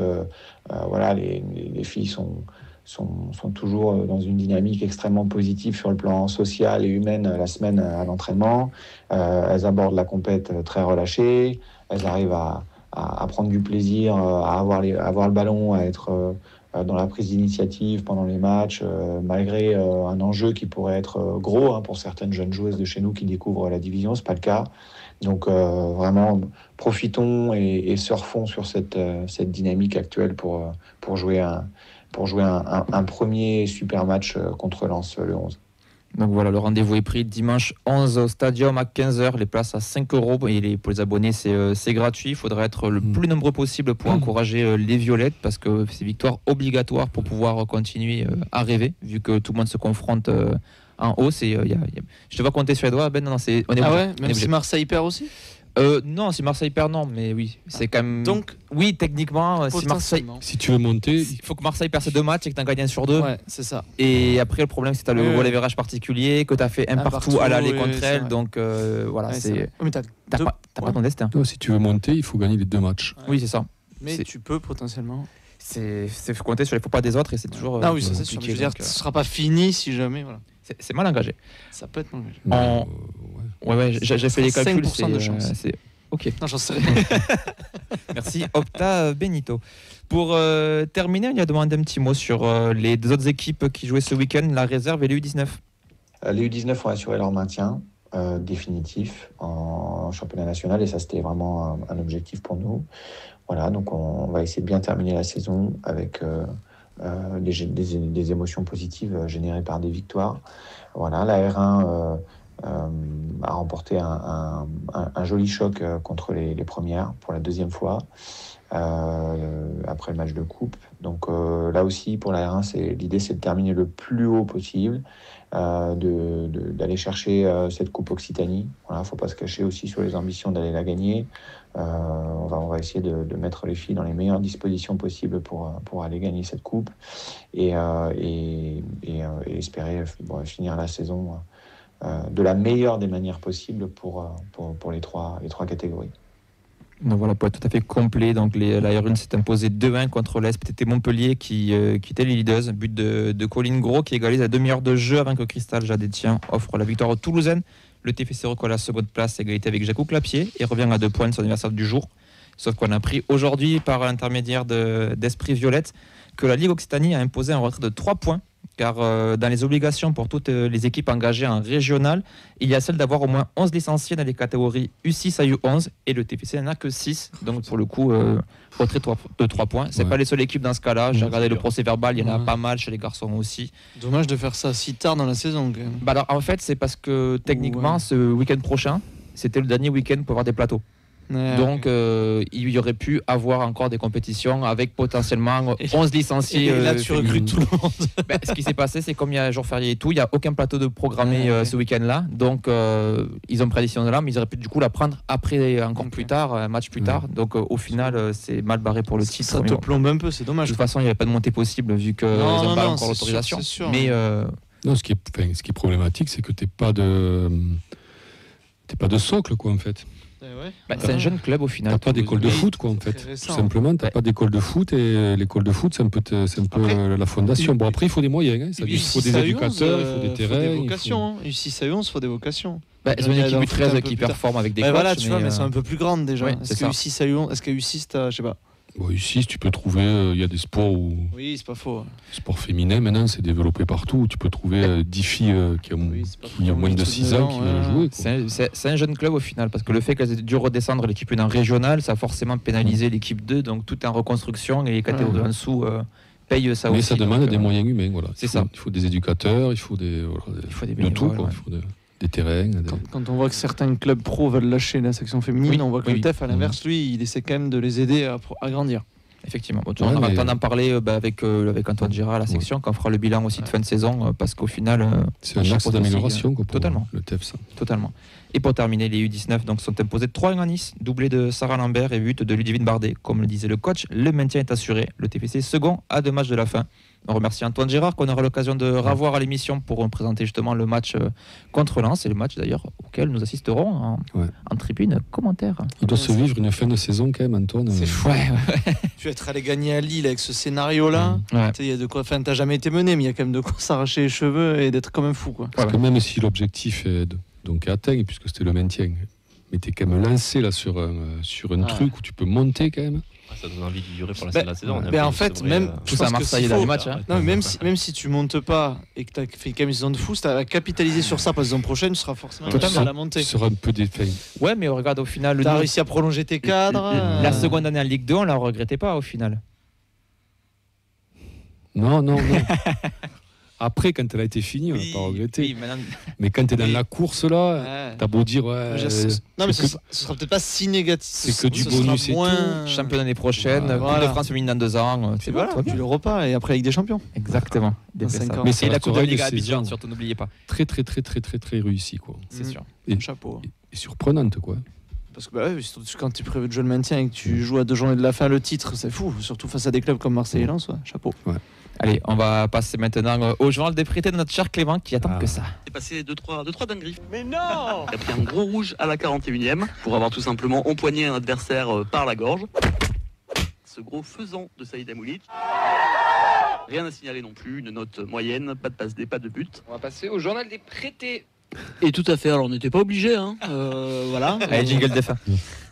Voilà, les filles sont toujours dans une dynamique extrêmement positive sur le plan social et humain la semaine à l'entraînement. Elles abordent la compète très relâchées. Elles arrivent à prendre du plaisir, à avoir le ballon, à être dans la prise d'initiative pendant les matchs, malgré un enjeu qui pourrait être gros pour certaines jeunes joueuses de chez nous qui découvrent la division. C'est pas le cas. Donc vraiment, profitons et surfons sur cette dynamique actuelle pour jouer un premier super match contre Lens le 11. Donc voilà, le rendez-vous est pris dimanche 11 au Stadium à 15h, les places à 5 € et pour les abonnés c'est gratuit. Il faudra être le plus nombreux possible pour encourager les Violettes parce que c'est victoire obligatoire pour pouvoir continuer à rêver vu que tout le monde se confronte en haut. Je te vois compter sur les doigts, Ben. Non, on est même si Marseille perd aussi. Non, si Marseille perd, non, mais oui, c'est quand même. Donc, oui, techniquement, si Marseille. Si tu veux monter. Il faut que Marseille perde ces 2 matchs et que tu en gagnes 1 sur 2. Ouais, c'est ça. Et après, le problème, c'est que tu as le goal average particulier, que tu as fait un partout à l'aller contre elle. Vrai. Donc, voilà, c'est. Mais t'as pas ton destin. Toi, si tu veux monter, il faut gagner les 2 matchs. Ouais. Oui, c'est ça. Mais tu peux potentiellement. C'est compter sur les faux pas des autres et c'est toujours. Ah oui, ça c'est sûr. Je veux dire, ce ne sera pas fini si jamais. Voilà. C'est mal engagé. Ça peut être mal engagé. Ouais, j'ai fait les calculs. 5% de chance. Ok. Non, j'en sais rien. Merci, Opta Benito. Pour terminer, on lui a demandé un petit mot sur les 2 autres équipes qui jouaient ce week-end, la réserve et les U19. Les U19 ont assuré leur maintien définitif en championnat national et ça, c'était vraiment un objectif pour nous. Voilà, donc on va essayer de bien terminer la saison avec des émotions positives générées par des victoires. Voilà, la R1 a remporté un joli choc contre les premières pour la 2e fois après le match de coupe. Donc là aussi pour la R1 l'idée c'est de terminer le plus haut possible, d'aller chercher cette coupe Occitanie. Voilà, faut pas se cacher aussi sur les ambitions d'aller la gagner. On va essayer de mettre les filles dans les meilleures dispositions possibles pour aller gagner cette coupe et espérer finir la saison de la meilleure des manières possibles pour les trois catégories. Donc voilà, pour être tout à fait complet, donc la R1 s'est imposée 2-1 contre l'SPTT Montpellier qui était les leaders. But de Colin Gros qui égalise à demi-heure de jeu avant que Cristal Jadetien offre la victoire aux Toulousaines. Le TFC recolle à la seconde place, égalité avec Jacques Clapier et revient à 2 points de son adversaire du jour. Sauf qu'on a appris aujourd'hui par l'intermédiaire d'Esprit Violette que la Ligue Occitanie a imposé un retrait de 3 points. Car dans les obligations pour toutes les équipes engagées en régional, il y a celle d'avoir au moins 11 licenciés dans les catégories U6 à U11 et le TFC n'en a que 6. Donc pour le coup, retrait de 3 points. C'est pas les seules équipes dans ce cas-là. J'ai regardé le procès verbal, il y en a pas mal chez les garçons aussi. Dommage de faire ça si tard dans la saison. Quand même. Bah alors, en fait, c'est parce que techniquement, ce week-end prochain, c'était le dernier week-end pour avoir des plateaux. Donc il y aurait pu avoir encore des compétitions avec potentiellement 11 licenciés. Et là tu recrutes tout le monde. Ce qui s'est passé, c'est comme il y a un jour férié et tout, il n'y a aucun plateau de programmé ce week-end-là. Donc ils ont pris la décision de là, mais ils auraient pu du coup la prendre après, encore plus tard, un match plus tard. Donc au final, c'est mal barré pour le titre. Ça te plombe un peu, c'est dommage. De toute façon, il n'y avait pas de montée possible vu qu'ils n'ont pas encore l'autorisation. Mais non, ce qui est problématique, c'est que t'es pas de socle, quoi, en fait. C'est un jeune club au final. T'as pas d'école de foot, quoi, en fait. Tout simplement, t'as pas d'école de foot et l'école de foot, c'est un peu la fondation. Bon, après, il faut des moyens. Il faut des éducateurs, il faut des terrains. Il faut des vocations. U6 à 11, il faut des vocations. Ils ont une équipe U13 qui performe avec des coachs. Voilà, tu vois, mais c'est un peu plus grande déjà. Ouais, est-ce que U6 à 11, est-ce qu'à U6, t'as, je sais pas. Bon, U6, tu peux trouver, il y a des sports où. Oui, c'est pas faux. Sport féminin, maintenant, c'est développé partout. Où tu peux trouver 10 filles qui ont moins de 6 ans qui veulent jouer. C'est un jeune club au final, parce que le fait qu'elles aient dû redescendre l'équipe 1 en régional, ça a forcément pénalisé l'équipe 2, donc tout est en reconstruction et les catégories en dessous payent ça aussi. Mais ça demande des moyens humains. Voilà. C'est ça. Il faut des éducateurs, il faut des de tout. Quoi. Il faut des terrains. Quand on voit que certains clubs pro veulent lâcher la section féminine, on voit que le TEF, à l'inverse, lui, il essaie quand même de les aider à grandir. Effectivement. On aura le temps d'en parler avec Antoine Girard à la section, quand on fera le bilan aussi de fin de saison, parce qu'au final. C'est un axe d'amélioration. Totalement. Le TEF, ça. Totalement. Et pour terminer, les U19 donc, sont imposés 3-1 à Nice, doublé de Sarah Lambert et but de Ludivine Bardet. Comme le disait le coach, le maintien est assuré. Le TFC second à 2 matchs de la fin. On remercie Antoine Girard qu'on aura l'occasion de revoir à l'émission pour présenter justement le match contre Lens. Et le match d'ailleurs auquel nous assisterons en tribune commentaire. Il doit se vivre une fin de saison quand même, Antoine. C'est fou. Tu vas être allé gagner à Lille avec ce scénario-là. Il y a de quoi. Enfin, t'as jamais été mené, mais il y a quand même de quoi s'arracher les cheveux et d'être comme un fou, quoi. Parce que même si l'objectif est atteint, puisque c'était le maintien, mais t'es quand même lancé là sur un truc où tu peux monter quand même. Ça donne envie de durer pour la fin de la saison. En fait, même tout ça à Marseille dans les matchs. Non, même si tu montes pas et que tu as fait quand même une saison de fou, tu as capitalisé sur ça pour la saison prochaine, tu seras forcément à la montée. Tu seras un peu défait. Ouais, mais regarde au final. Tu as réussi à prolonger tes cadres. La seconde année en Ligue 2, on la regrettait pas au final. Non. Après, quand elle a été finie, on n'a pas regretté. Mais quand tu es dans la course là, t'as beau dire. Non, mais ce sera peut-être pas si négatif. C'est que du bonus et tout. Champion l'année prochaine, Coupe de France féminine dans 2 ans. C'est voilà, puis le repas et après avec des champions. Exactement. Mais c'est la Coupe de Ligue à Abidjan, surtout, n'oubliez pas. Très réussi, quoi. C'est sûr. Chapeau. Et surprenante, quoi. Parce que quand tu prévois de jouer le maintien et que tu joues à 2 journées de la fin le titre, c'est fou. Surtout face à des clubs comme Marseille et Lens. Chapeau. Allez, on va passer maintenant au journal des prêtés de notre cher Clément qui attend que ça. C'est passé 2-3 dingueries. Mais non! Il a pris un gros rouge à la 41e pour avoir tout simplement empoigné un adversaire par la gorge. Ce gros faisant de Saïd Amoulic. Rien à signaler non plus, une note moyenne, pas de passe D, pas de but. On va passer au journal des prêtés. Et tout à fait, alors on n'était pas obligé, voilà. Allez, jingle de fin.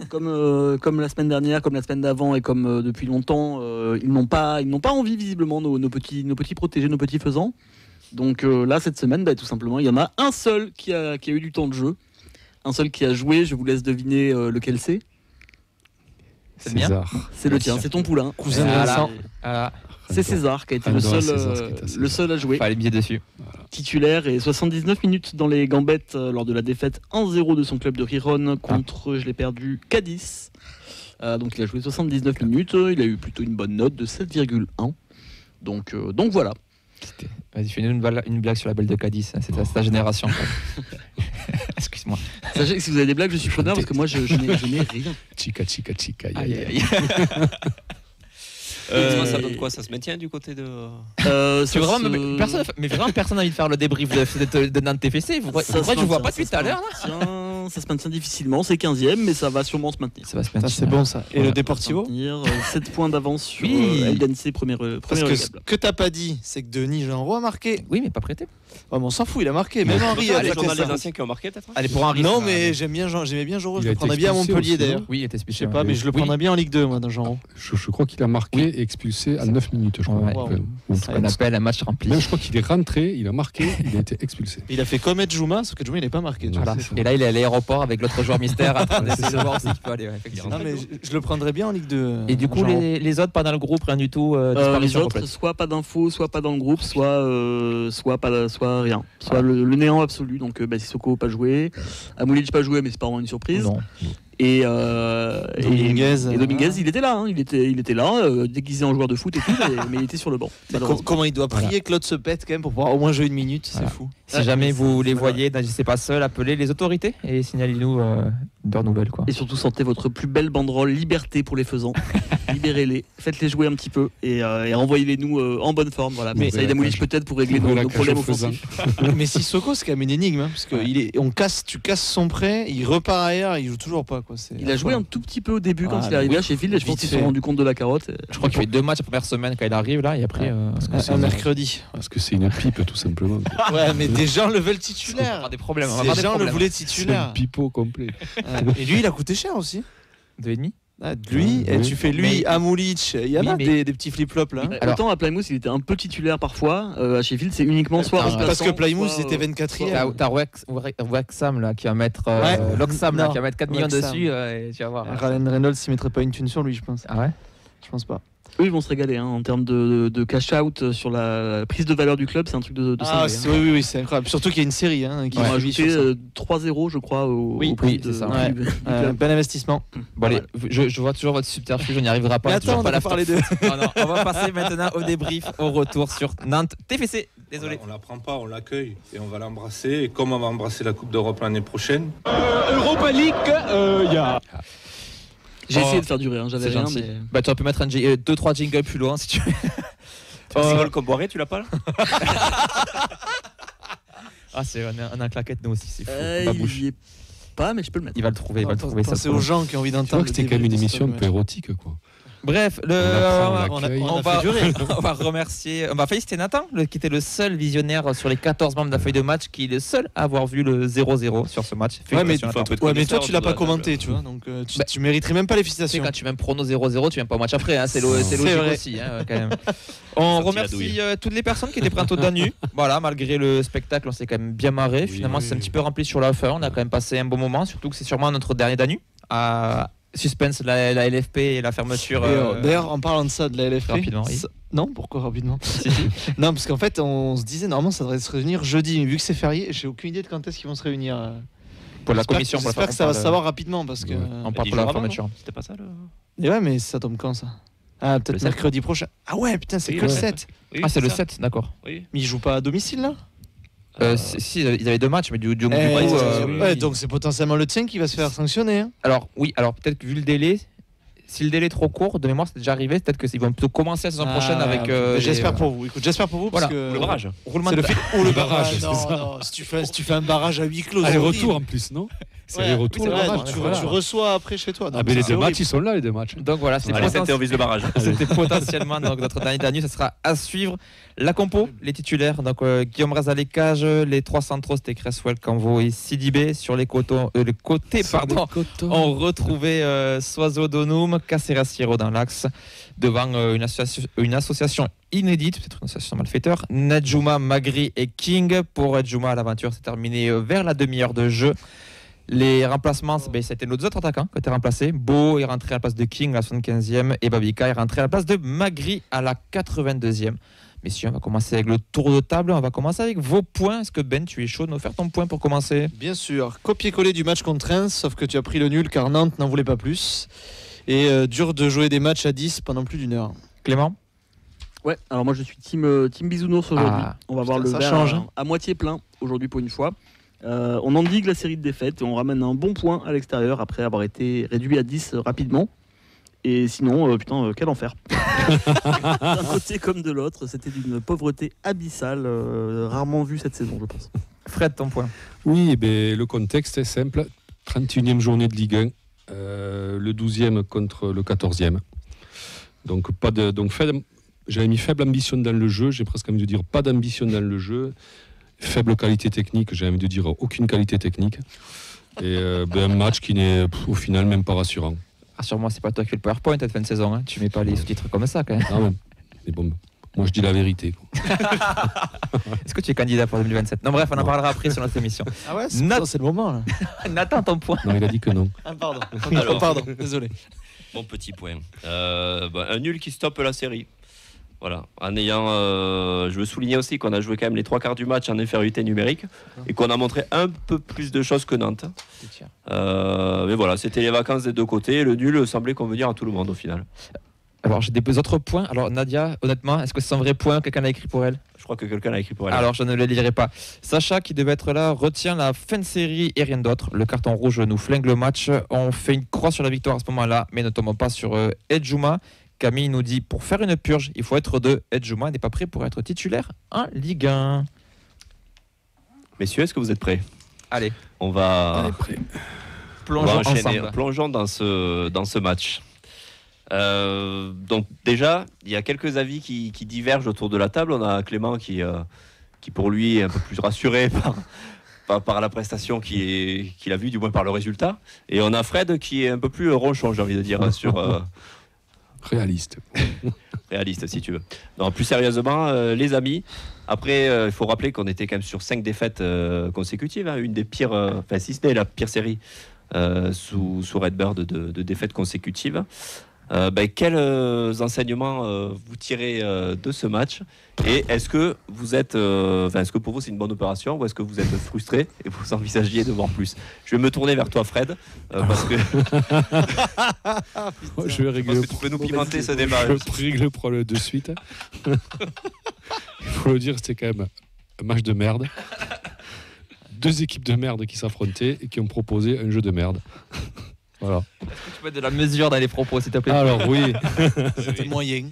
Comme la semaine dernière, comme la semaine d'avant et comme depuis longtemps, ils n'ont pas envie visiblement nos petits protégés, nos petits faisans. Donc là cette semaine, tout simplement, il y en a un seul qui a eu du temps de jeu, un seul qui a joué. Je vous laisse deviner lequel c'est. C'est bien. C'est le tien, c'est ton poulain. Cousin de Vincent. C'est César qui a été le seul à jouer. Fallait biais dessus. Titulaire et 79 minutes dans les gambettes lors de la défaite 1-0 de son club de Riron contre, je l'ai perdu, Cadiz. Donc il a joué 79 minutes, il a eu plutôt une bonne note de 7,1. Donc voilà. Vas-y, fais-nous une blague sur la belle de Cadiz, c'est ta génération. Excuse-moi. Sachez que si vous avez des blagues, je suis preneur parce que moi je n'ai rien. Chica. Aïe. Ça donne quoi? Ça se maintient du côté de. Personne n'a envie de faire le débrief de Nantes TFC. Je vois pas depuis tout à l'heure. Ça se maintient difficilement, c'est 15e, mais ça va sûrement se maintenir. Ça c'est bon ça. Et le Deportivo 7 points d'avance sur LDNC, premier Parce que ce que t'as pas dit, c'est que Denis Jeanroy a marqué. Oui, mais pas prêté. Ouais, mais on s'en fout, il a marqué. Même Henri a les marqué. anciens qui ont marqué peut-être. Allez, pour Henri. Non, mais j'aimais bien Jeanroy. Je le prendrais bien à Montpellier d'ailleurs. Oui, il était Je spécial. sais pas, mais je le prendrais bien en Ligue 2, moi, dans Jeanroy. Je crois qu'il a marqué et expulsé à 9 minutes, je crois. On appelle un match rempli. Même je crois qu'il est rentré, il a marqué, il a été expulsé. Il a fait comme Edjouma, sauf que Edjouma il n'est pas marqué. Et là, il est à l'aéroport avec l'autre joueur mystère en train d'essayer de voir où il peut aller. Non, mais je le prendrais bien en Ligue 2. Et du coup, les autres pas dans le groupe, rien du tout. Les autres, soit pas d'infos, soit pas dans le groupe, soit rien. Soit le néant absolu. Donc Sissoko pas joué, Amoulic pas joué, mais c'est pas vraiment une surprise. Non. Et Dominguez, il était là, il était là, déguisé en joueur de foot et tout, mais il était sur le banc. Comment il doit prier Claude se pète quand même pour pouvoir au moins jouer une minute, c'est fou. Si jamais vous les voyez, n'agissez pas seul, appelez les autorités et signalez-nous d'heures nouvelles. Quoi. Et surtout, sortez votre plus belle banderole liberté pour les faisans. Libérez-les, faites-les jouer un petit peu et renvoyez-les nous en bonne forme. Voilà. Mais Saïd Amoulic peut-être pour régler nos problèmes offensifs. Mais Sissoko, c'est quand même une énigme, hein, parce que tu casses son prêt, il repart ailleurs, il joue toujours pas. Quoi. Il a joué un tout petit peu au début quand il est arrivé à Sheffield, et je pense qu'ils se sont rendus compte de la carotte. Je crois qu'il fait 2 matchs la première semaine quand il arrive là, et après un mercredi. Parce que c'est une pipe tout simplement. Ouais, mais des gens le veulent titulaire. On va des problèmes. Des gens le voulaient titulaire. C'est un pipeau complet. Et lui, il a coûté cher aussi. 2,5. Lui, tu fais Amoulic, il y en a des petits flip-flops là. Autant à Plymouth il était un peu titulaire parfois, à Sheffield c'est uniquement soit parce que Plymouth c'était 24e. T'as Wrexham là qui va mettre Loxham là qui va mettre 4 millions dessus et tu vas voir. Ryan Reynolds il mettrait pas une thune sur lui, je pense. Ah ouais? Je pense pas. Eux ils vont se régaler en termes de cash out sur la prise de valeur du club, c'est un truc de oui, c'est incroyable. Surtout qu'il y a une série qui va ajouter 3-0 je crois au prix de ça. Bel investissement. Bon allez, je vois toujours votre subterfuge, je n'y arrivera pas. Mais attends, on va parler de. Non, on va passer maintenant au débrief, au retour sur Nantes TFC. Désolé. On la prend pas, on l'accueille et on va l'embrasser. Et comme on va embrasser la Coupe d'Europe l'année prochaine. Europa League, il y a. J'ai essayé de faire durer, j'avais rien. Mais... tu aurais pu mettre 2-3 jingles plus loin si tu veux. Tu as single comme Boiré, tu l'as pas là? C'est un claquette nous aussi, c'est fou. Il y est pas, mais je peux le mettre. Il va le trouver, C'est aux gens qui ont envie d'entendre. C'était quand même une émission un peu érotique quoi. Bref, on va remercier, on va féliciter Nathan, qui était le seul visionnaire sur les 14 membres de la feuille de match, qui est le seul à avoir vu le 0-0 sur ce match. Mais toi tu l'as pas commenté, tu vois, donc tu mériterais même pas les félicitations. Quand tu mets prono 0-0, tu viens pas au match après, c'est logique aussi, quand même. On remercie toutes les personnes qui étaient présentes au Danu. Voilà, malgré le spectacle, on s'est quand même bien marré. Finalement, c'est un petit peu rempli sur la fin. On a quand même passé un bon moment, surtout que c'est sûrement notre dernier Danu. Suspense, la LFP et la fermeture. D'ailleurs, en parlant de ça, de la LFP. Rapidement, oui. Non, pourquoi rapidement? Non, parce qu'en fait, on se disait normalement ça devrait se réunir jeudi, mais vu que c'est férié, j'ai aucune idée de quand est-ce qu'ils vont se réunir. Pour la commission. J'espère que ça va se savoir rapidement parce que. On parle pour la fermeture. C'était pas ça le. Et ouais, mais ça tombe quand ça? Ah, peut-être mercredi prochain. Ah ouais, putain, c'est que le 7. C'est le 7, d'accord. Mais ils jouent pas à domicile là? Si, ils avaient 2 matchs, mais du coup. Donc c'est potentiellement le tien qui va se faire sanctionner. Hein. Alors peut-être que vu le délai, si le délai est trop court, de mémoire c'est déjà arrivé, peut-être qu'ils vont plutôt commencer la saison prochaine avec. J'espère pour vous. Écoute, j'espère pour vous parce que le barrage. Le barrage. Non, si tu fais un barrage à huis clos. Aller-retour en plus, non? C'est aller-retour le barrage. Tu reçois après chez toi. Mais les 2 matchs ils sont là, les 2 matchs. Donc voilà, c'était le barrage. C'était potentiellement notre dernier Danu, ça sera à suivre. La compo, les titulaires, donc Guillaume Reza les cages, les 3 centraux c'était Cresswell, Canvo et Sidibé. Sur les côtés, on retrouvait Soiseau Donum, Caceres Sierro dans l'axe, devant une association inédite, peut-être une association malfaiteur, Nedjouma, Magri et King. Pour Nedjouma, l'aventure s'est terminée vers la demi-heure de jeu. Les remplacements, c'était nos 2 autres attaquants qui étaient remplacés. Beau est rentré à la place de King à la 75e et Babika est rentré à la place de Magri à la 82e. Messieurs, on va commencer avec le tour de table. On va commencer avec vos points. Est-ce que Ben, tu es chaud de nous faire ton point pour commencer? Bien sûr. Copier-coller du match contre Reims, sauf que tu as pris le nul car Nantes n'en voulait pas plus. Et dur de jouer des matchs à 10 pendant plus d'1 heure. Clément? Ouais, alors moi je suis team Bisounours aujourd'hui. On va voir le verre à moitié plein aujourd'hui pour une fois. On endigue la série de défaites et on ramène un bon point à l'extérieur après avoir été réduit à 10 rapidement. Et sinon, quel enfer. D'un côté comme de l'autre, c'était d'une pauvreté abyssale, rarement vue cette saison, je pense. Fred, ton point. Oui, le contexte est simple. 31e journée de Ligue 1, le 12e contre le 14e. Donc, j'avais mis faible ambition dans le jeu, j'ai presque envie de dire pas d'ambition dans le jeu. Faible qualité technique, j'ai envie de dire aucune qualité technique. Et un match qui n'est au final même pas rassurant. Rassure-moi, c'est pas toi qui fais le PowerPoint à la fin de saison. Hein. Tu mets pas les sous-titres comme ça quand même. Non, mais bon, moi je dis la vérité. Est-ce que tu es candidat pour 2027 ? Non, bref, on en parlera après sur notre émission. Ah ouais, c'est le moment là. Nathan, ton point. Non, il a dit que non. Ah, pardon. Alors, pardon, désolé. Mon petit point. Un nul qui stoppe la série. Voilà. En ayant, je veux souligner aussi qu'on a joué quand même les 3/4 du match en infériorité numérique et qu'on a montré un peu plus de choses que Nantes. Mais voilà, c'était les vacances des deux côtés. Le nul semblait convenir à tout le monde au final. Alors, j'ai des autres points. Alors, Nadia, honnêtement, est-ce que c'est un vrai point ? Quelqu'un l'a écrit pour elle ? Je crois que quelqu'un l'a écrit pour elle. Alors, je ne le lirai pas. Sacha, qui devait être là, retient la fin de série et rien d'autre. Le carton rouge nous flingue le match. On fait une croix sur la victoire à ce moment-là, mais ne tombons pas sur Edjouma. Camille nous dit, pour faire une purge, il faut être 2. Edjouma n'est pas prêt pour être titulaire en Ligue 1. Messieurs, est-ce que vous êtes prêts ? Allez. On va plongeons enchaîner. ensemble. Plongeons dans ce match. Donc déjà, il y a quelques avis qui divergent autour de la table. On a Clément qui pour lui est un peu plus rassuré par la prestation qu'il a vue, du moins par le résultat. Et on a Fred qui est un peu plus ronchon, j'ai envie de dire, sur... Réaliste. Réaliste, si tu veux. Non, plus sérieusement, les amis, après, il faut rappeler qu'on était quand même sur 5 défaites consécutives, hein, une des pires, si ce n'est la pire série sous Redbird de défaites consécutives. Quels enseignements vous tirez de ce match et est-ce que vous êtes est-ce que pour vous c'est une bonne opération ou est-ce que vous êtes frustré et vous envisagiez de voir plus? Je vais me tourner vers toi Fred parce que je vais régler tu peux nous pimenter ce débat. Je règle le problème de suite. Il faut le dire, c'était quand même un match de merde. 2 équipes de merde qui s'affrontaient et qui ont proposé un jeu de merde. Voilà. Est-ce que tu peux mettre de la mesure dans les propos, s'il te plaît ? Alors oui. C'était moyen.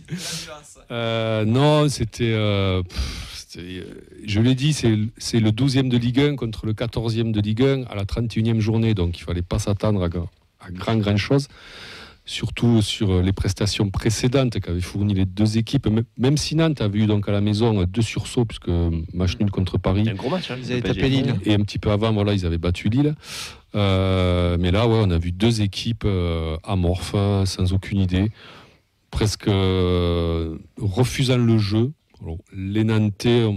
Non, c'était... je l'ai dit, c'est le 12e de Ligue 1 contre le 14e de Ligue 1 à la 31e journée. Donc il ne fallait pas s'attendre à grand chose. Surtout sur les prestations précédentes qu'avaient fournies les 2 équipes. Même si Nantes avait eu donc à la maison 2 sursauts, puisque match nul contre Paris. Un gros match. Hein, ils avaient tapé Lille. Et un petit peu avant, voilà, ils avaient battu Lille. Mais là, ouais, on a vu 2 équipes amorphes, sans aucune idée, presque refusant le jeu. Alors, les Nantais,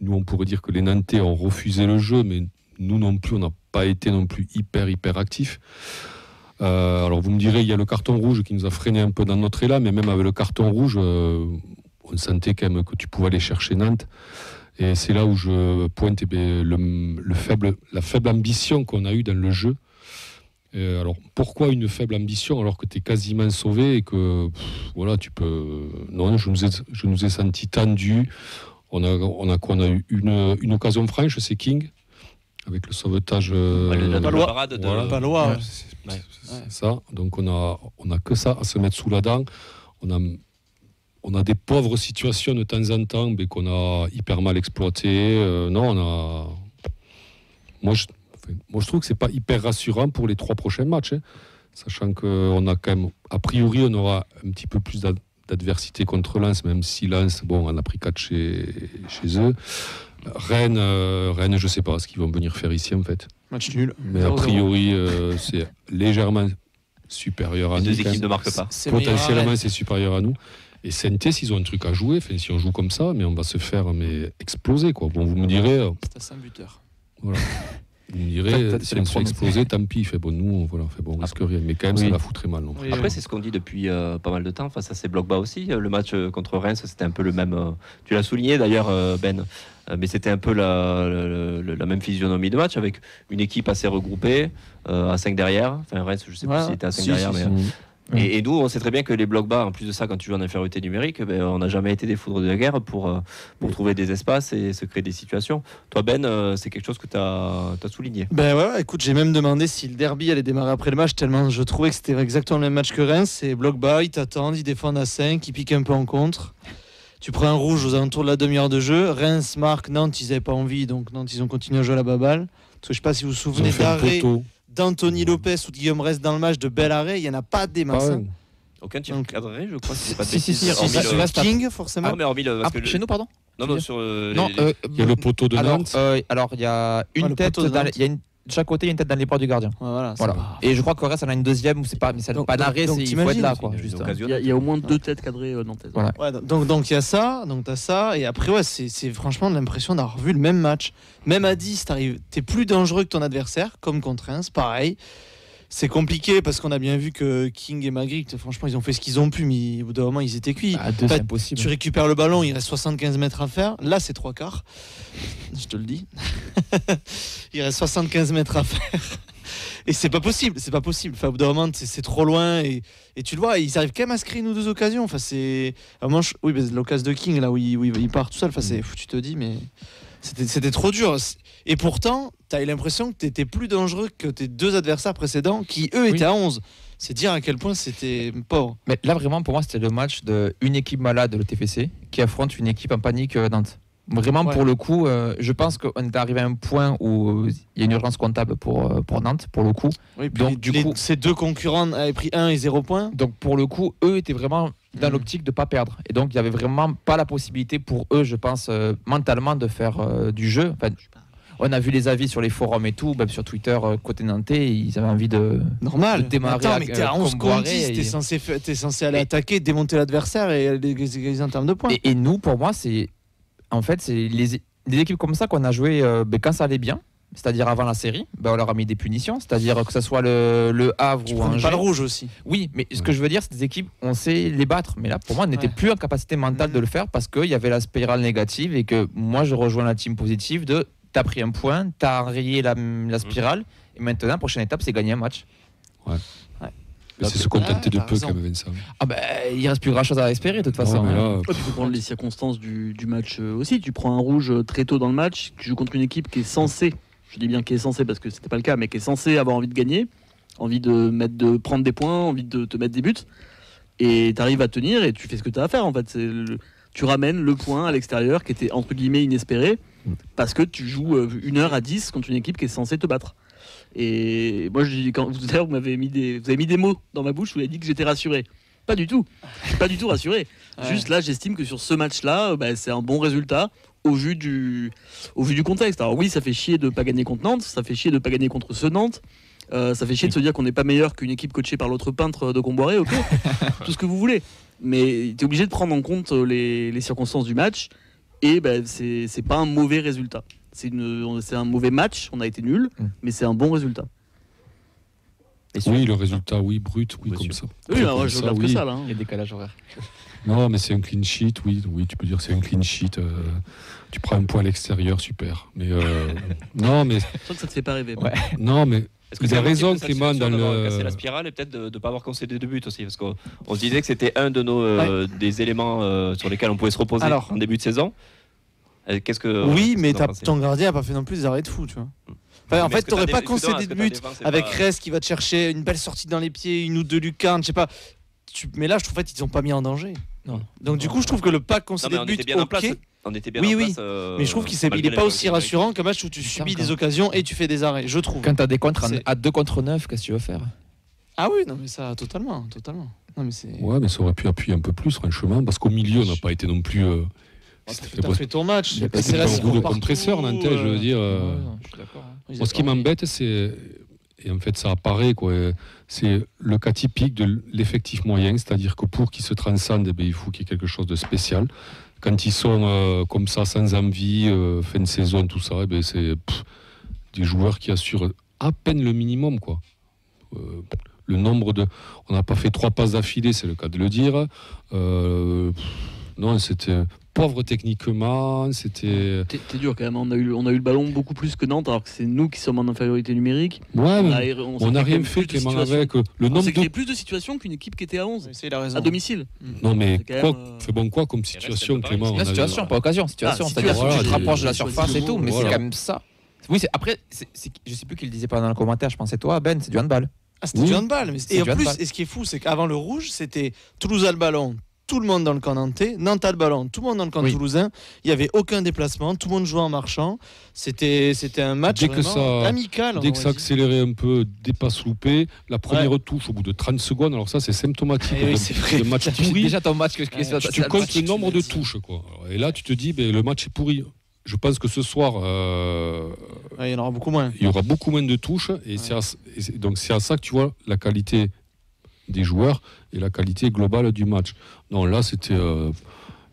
nous on pourrait dire que les Nantais ont refusé le jeu, mais nous non plus, on n'a pas été non plus hyper actifs. Alors vous me direz, il y a le carton rouge qui nous a freiné un peu dans notre élan, mais même avec le carton rouge, on sentait quand même que tu pouvais aller chercher Nantes. Et c'est là où je pointe la faible ambition qu'on a eue dans le jeu. Alors pourquoi une faible ambition alors que tu es quasiment sauvé et que voilà, tu peux... Non, je nous ai sentis tendus. On a eu une occasion franche, c'est King, avec le sauvetage. La parade de Palois. C'est ça. Donc on a que ça à se mettre sous la dent. On a des pauvres situations de temps en temps, mais qu'on a hyper mal exploitées. Moi, je trouve que c'est pas hyper rassurant pour les 3 prochains matchs, hein. Sachant qu'on a quand même, a priori, on aura un petit peu plus d'adversité contre Lens, même si Lens, bon, on a pris 4 chez eux. Rennes, je sais pas ce qu'ils vont venir faire ici en fait. Match nul. Mais a priori, c'est légèrement supérieur à nous. Les 2 équipes ne marquent pas. Potentiellement, c'est supérieur à nous. Et Saint-Etienne, ils ont un truc à jouer. Enfin, si on joue comme ça, mais on va se faire exploser, quoi. Bon, vous me direz. C'est à 5 buteurs. Voilà. Vous me direz, si on se fait exploser, tant pis. Fait bon, nous, voilà, fait bon, on risque rien. Mais quand même, ça la foutrait mal. Non. Après, c'est ce qu'on dit depuis pas mal de temps face à ces blocs bas aussi. Le match contre Reims, c'était un peu le même. Tu l'as souligné d'ailleurs, Ben. Mais c'était un peu la même physionomie de match avec une équipe assez regroupée, à 5 derrière. Enfin, Reims, je sais plus si c'était à 5 derrière, mais Et nous, on sait très bien que les blocs bas, en plus de ça, quand tu joues en infériorité numérique, on n'a jamais été des foudres de la guerre pour trouver des espaces et se créer des situations. Toi, Ben, c'est quelque chose que tu as souligné. Ben ouais, écoute, j'ai même demandé si le derby allait démarrer après le match, tellement je trouvais que c'était exactement le même match que Reims. C'est bloc bas, ils t'attendent, ils défendent à 5, ils piquent un peu en contre. Tu prends un rouge aux alentours de la demi-heure de jeu. Reims marque, Nantes, ils n'avaient pas envie, donc Nantes, ils ont continué à jouer à la baballe. Parce que je ne sais pas si vous vous souvenez d'arrêt d'Anthony Lopez ou de Guillaume reste dans le match, de bel arrêt, il n'y en a pas des masses. Aucun tir cadré, je crois. Si, King, forcément. Ah, mais hormis parce que chez nous, pardon. Non, sur il y a le poteau de Nantes. Alors, il y a une tête, de chaque côté, il y a une tête dans les bras du gardien. Voilà. Et je crois qu'au reste, on a une deuxième où c'est pas d'arrêt, il faut être là. Il y a au moins 2 têtes cadrées nantaises. Voilà. Ouais, donc il y a ça, donc t'as ça, et après c'est franchement l'impression d'avoir vu le même match. Même à 10, t'es plus dangereux que ton adversaire, comme contre Reims, pareil. C'est compliqué parce qu'on a bien vu que King et Magritte, franchement, ils ont fait ce qu'ils ont pu, mais au bout d'un moment, ils étaient cuits. C'est impossible. Tu récupères le ballon, il reste 75 mètres à faire. Là, c'est 3/4. Je te le dis. Il reste 75 mètres à faire. Et c'est pas possible. Enfin, au bout d'un moment, c'est trop loin. Et tu le vois, ils arrivent quand même à se créer une ou deux occasions. Enfin, c'est. Oui, mais l'occasion de King, là où il part tout seul, enfin, tu te dis, mais. C'était trop dur. Et pourtant, tu as eu l'impression que tu étais plus dangereux que tes 2 adversaires précédents qui, eux, étaient à 11. C'est dire à quel point c'était pauvre. Mais là, vraiment, pour moi, c'était le match d'une équipe malade, le TFC, qui affronte une équipe en panique, Nantes. Vraiment, pour le coup, je pense qu'on est arrivé à un point où il y a une urgence comptable pour Nantes, pour le coup. Oui, donc, du coup, ces 2 concurrents avaient pris 1 et 0 points. Donc, pour le coup, eux étaient vraiment dans l'optique de ne pas perdre. Et donc, il n'y avait vraiment pas la possibilité pour eux, je pense, mentalement, de faire du jeu. Enfin, on a vu les avis sur les forums et tout, même sur Twitter, côté nantais, ils avaient envie de démarrer. Attends, mais t'es à 11 contre 10, t'es censé aller attaquer, démonter l'adversaire et aller égaliser en termes de points. Et nous, pour moi, c'est les équipes comme ça qu'on a joué quand ça allait bien, c'est-à-dire avant la série, on leur a mis des punitions, c'est-à-dire que ce soit le Havre ou Angers. Pas le rouge aussi. Oui, mais ce que je veux dire, c'est des équipes, on sait les battre. Mais là, pour moi, on n'était plus en capacité mentale de le faire parce qu'il y avait la spirale négative et que moi, je rejoins la team positive de t'as pris un point, t'as rayé la spirale et maintenant, la prochaine étape, c'est gagner un match. Ouais. Mais c'est se contenter de peu quand même, Vincent. Il reste plus grand chose à espérer de toute façon. Tu peux prendre les circonstances du match aussi. Tu prends un rouge très tôt dans le match, tu joues contre une équipe qui est censée, je dis bien qui est censée parce que c'était pas le cas, mais qui est censée avoir envie de gagner, envie de prendre des points, envie de te mettre des buts, et tu arrives à tenir et tu fais ce que tu as à faire en fait. Tu ramènes le point à l'extérieur qui était entre guillemets inespéré parce que tu joues 1h à 10 contre une équipe qui est censée te battre. Et moi, quand tout à l'heure, vous avez mis des mots dans ma bouche, vous avez dit que j'étais rassuré. Pas du tout. Je suis pas du tout rassuré. Juste là, j'estime que sur ce match-là, c'est un bon résultat au vu du contexte. Alors oui, ça fait chier de pas gagner contre Nantes, ça fait chier de pas gagner contre ce Nantes. Ça fait chier de se dire qu'on n'est pas meilleur qu'une équipe coachée par l'autre peintre de Comboiré, ok, tout ce que vous voulez. Mais tu es obligé de prendre en compte les circonstances du match et c'est pas un mauvais résultat. C'est un mauvais match, on a été nuls, mais c'est un bon résultat. Oui, le résultat, brut, comme ça. Oui, moi, je regarde que ça, là. Il y a décalage horaire. Non, mais c'est un clean sheet, oui, tu peux dire c'est un clean sheet. Tu prends un point à l'extérieur, super. Mais non, mais. Je crois que ça te fait pas rêver. Ouais. Non, mais. Est-ce que tu as raison, Clément, dans le. Casser la spirale et peut-être de ne pas avoir concédé de but aussi, parce qu'on se disait que c'était un de des éléments sur lesquels on pouvait se reposer en début de saison. Qu'est-ce que oui, mais ton gardien n'a pas fait non plus des arrêts de fou, tu vois. Enfin, en fait, tu n'aurais pas concédé de but avec Rest qui va te chercher une belle sortie dans les pieds, une ou deux lucarnes, je sais pas. Mais là, je trouve qu'ils n'ont pas mis en danger. Non. Donc du coup, je trouve que le pas concédé de but, on était bien en place. Mais je trouve qu'il n'est pas aussi rassurant qu'un match où tu subis des occasions et tu fais des arrêts, je trouve. Quand tu as des contres à 2 contre 9, qu'est-ce que tu veux faire? Ah oui, non mais ça, totalement. Non, mais ouais, mais ça aurait pu appuyer un peu plus, franchement, parce qu'au milieu, on n'a pas été non plus... C'était pas fait ton match. C'est un goût de compresseur, Nantais, je veux dire. Je suis d'accord. Ce qui m'embête, c'est... Et en fait, ça apparaît, c'est le cas typique de l'effectif moyen, c'est-à-dire que pour qu'ils se transcendent, il faut qu'il y ait quelque chose de spécial. Quand ils sont comme ça, sans envie, fin de saison, tout ça, c'est des joueurs qui assurent à peine le minimum, quoi. Le nombre de... On n'a pas fait 3 passes d'affilée, c'est le cas de le dire. Non, c'était pauvre techniquement. C'était. T'es dur quand même. On a eu le ballon beaucoup plus que Nantes, alors que c'est nous qui sommes en infériorité numérique. Ouais, on n'a rien fait Clément avec le nombre de. Plus de situations qu'une équipe qui était à 11 à domicile. Non mais fait bon quoi comme situation Clément? La situation, pas occasion. Situation, c'est-à-dire que tu te rapproches de la surface et tout, mais c'est quand même ça. Oui, après, je sais plus qui le disait pendant le commentaire. Je pensais toi, Ben, c'est du handball. Ah, c'était du handball. Et en plus, ce qui est fou, c'est qu'avant le rouge, c'était Toulouse a le ballon, tout le monde dans le camp nantais, Nantes a le ballon, tout le monde dans le camp toulousain. Il n'y avait aucun déplacement, tout le monde jouait en marchant. C'était un match amical. Dès que ça accélérait un peu, des passes loupées, la première touche au bout de 30 secondes, alors ça c'est symptomatique de match pourri. Déjà ton match, tu comptes le nombre de touches, quoi. Et là tu te dis, le match est pourri. Je pense que ce soir, il y en aura beaucoup moins. Il y aura beaucoup moins de touches, et donc c'est à ça que tu vois la qualité des joueurs et la qualité globale du match. Non, là c'était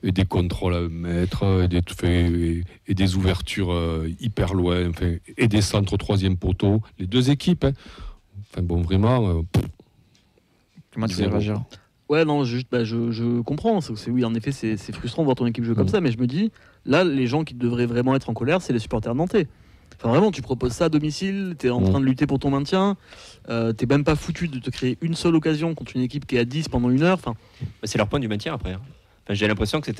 et des contrôles à 1 mètre, et des ouvertures hyper loin, et des centres au 3e poteau. Les deux équipes, vraiment. Comment tu réagis? Ouais, non, je comprends. Oui, en effet, c'est frustrant de voir ton équipe jouer comme ça, mais je me dis, là, les gens qui devraient vraiment être en colère, c'est les supporters nantais. Enfin, vraiment, tu proposes ça à domicile, t'es en train de lutter pour ton maintien, t'es même pas foutu de te créer une seule occasion contre une équipe qui est à 10 pendant 1 heure. Enfin, c'est leur point du maintien après. J'ai l'impression que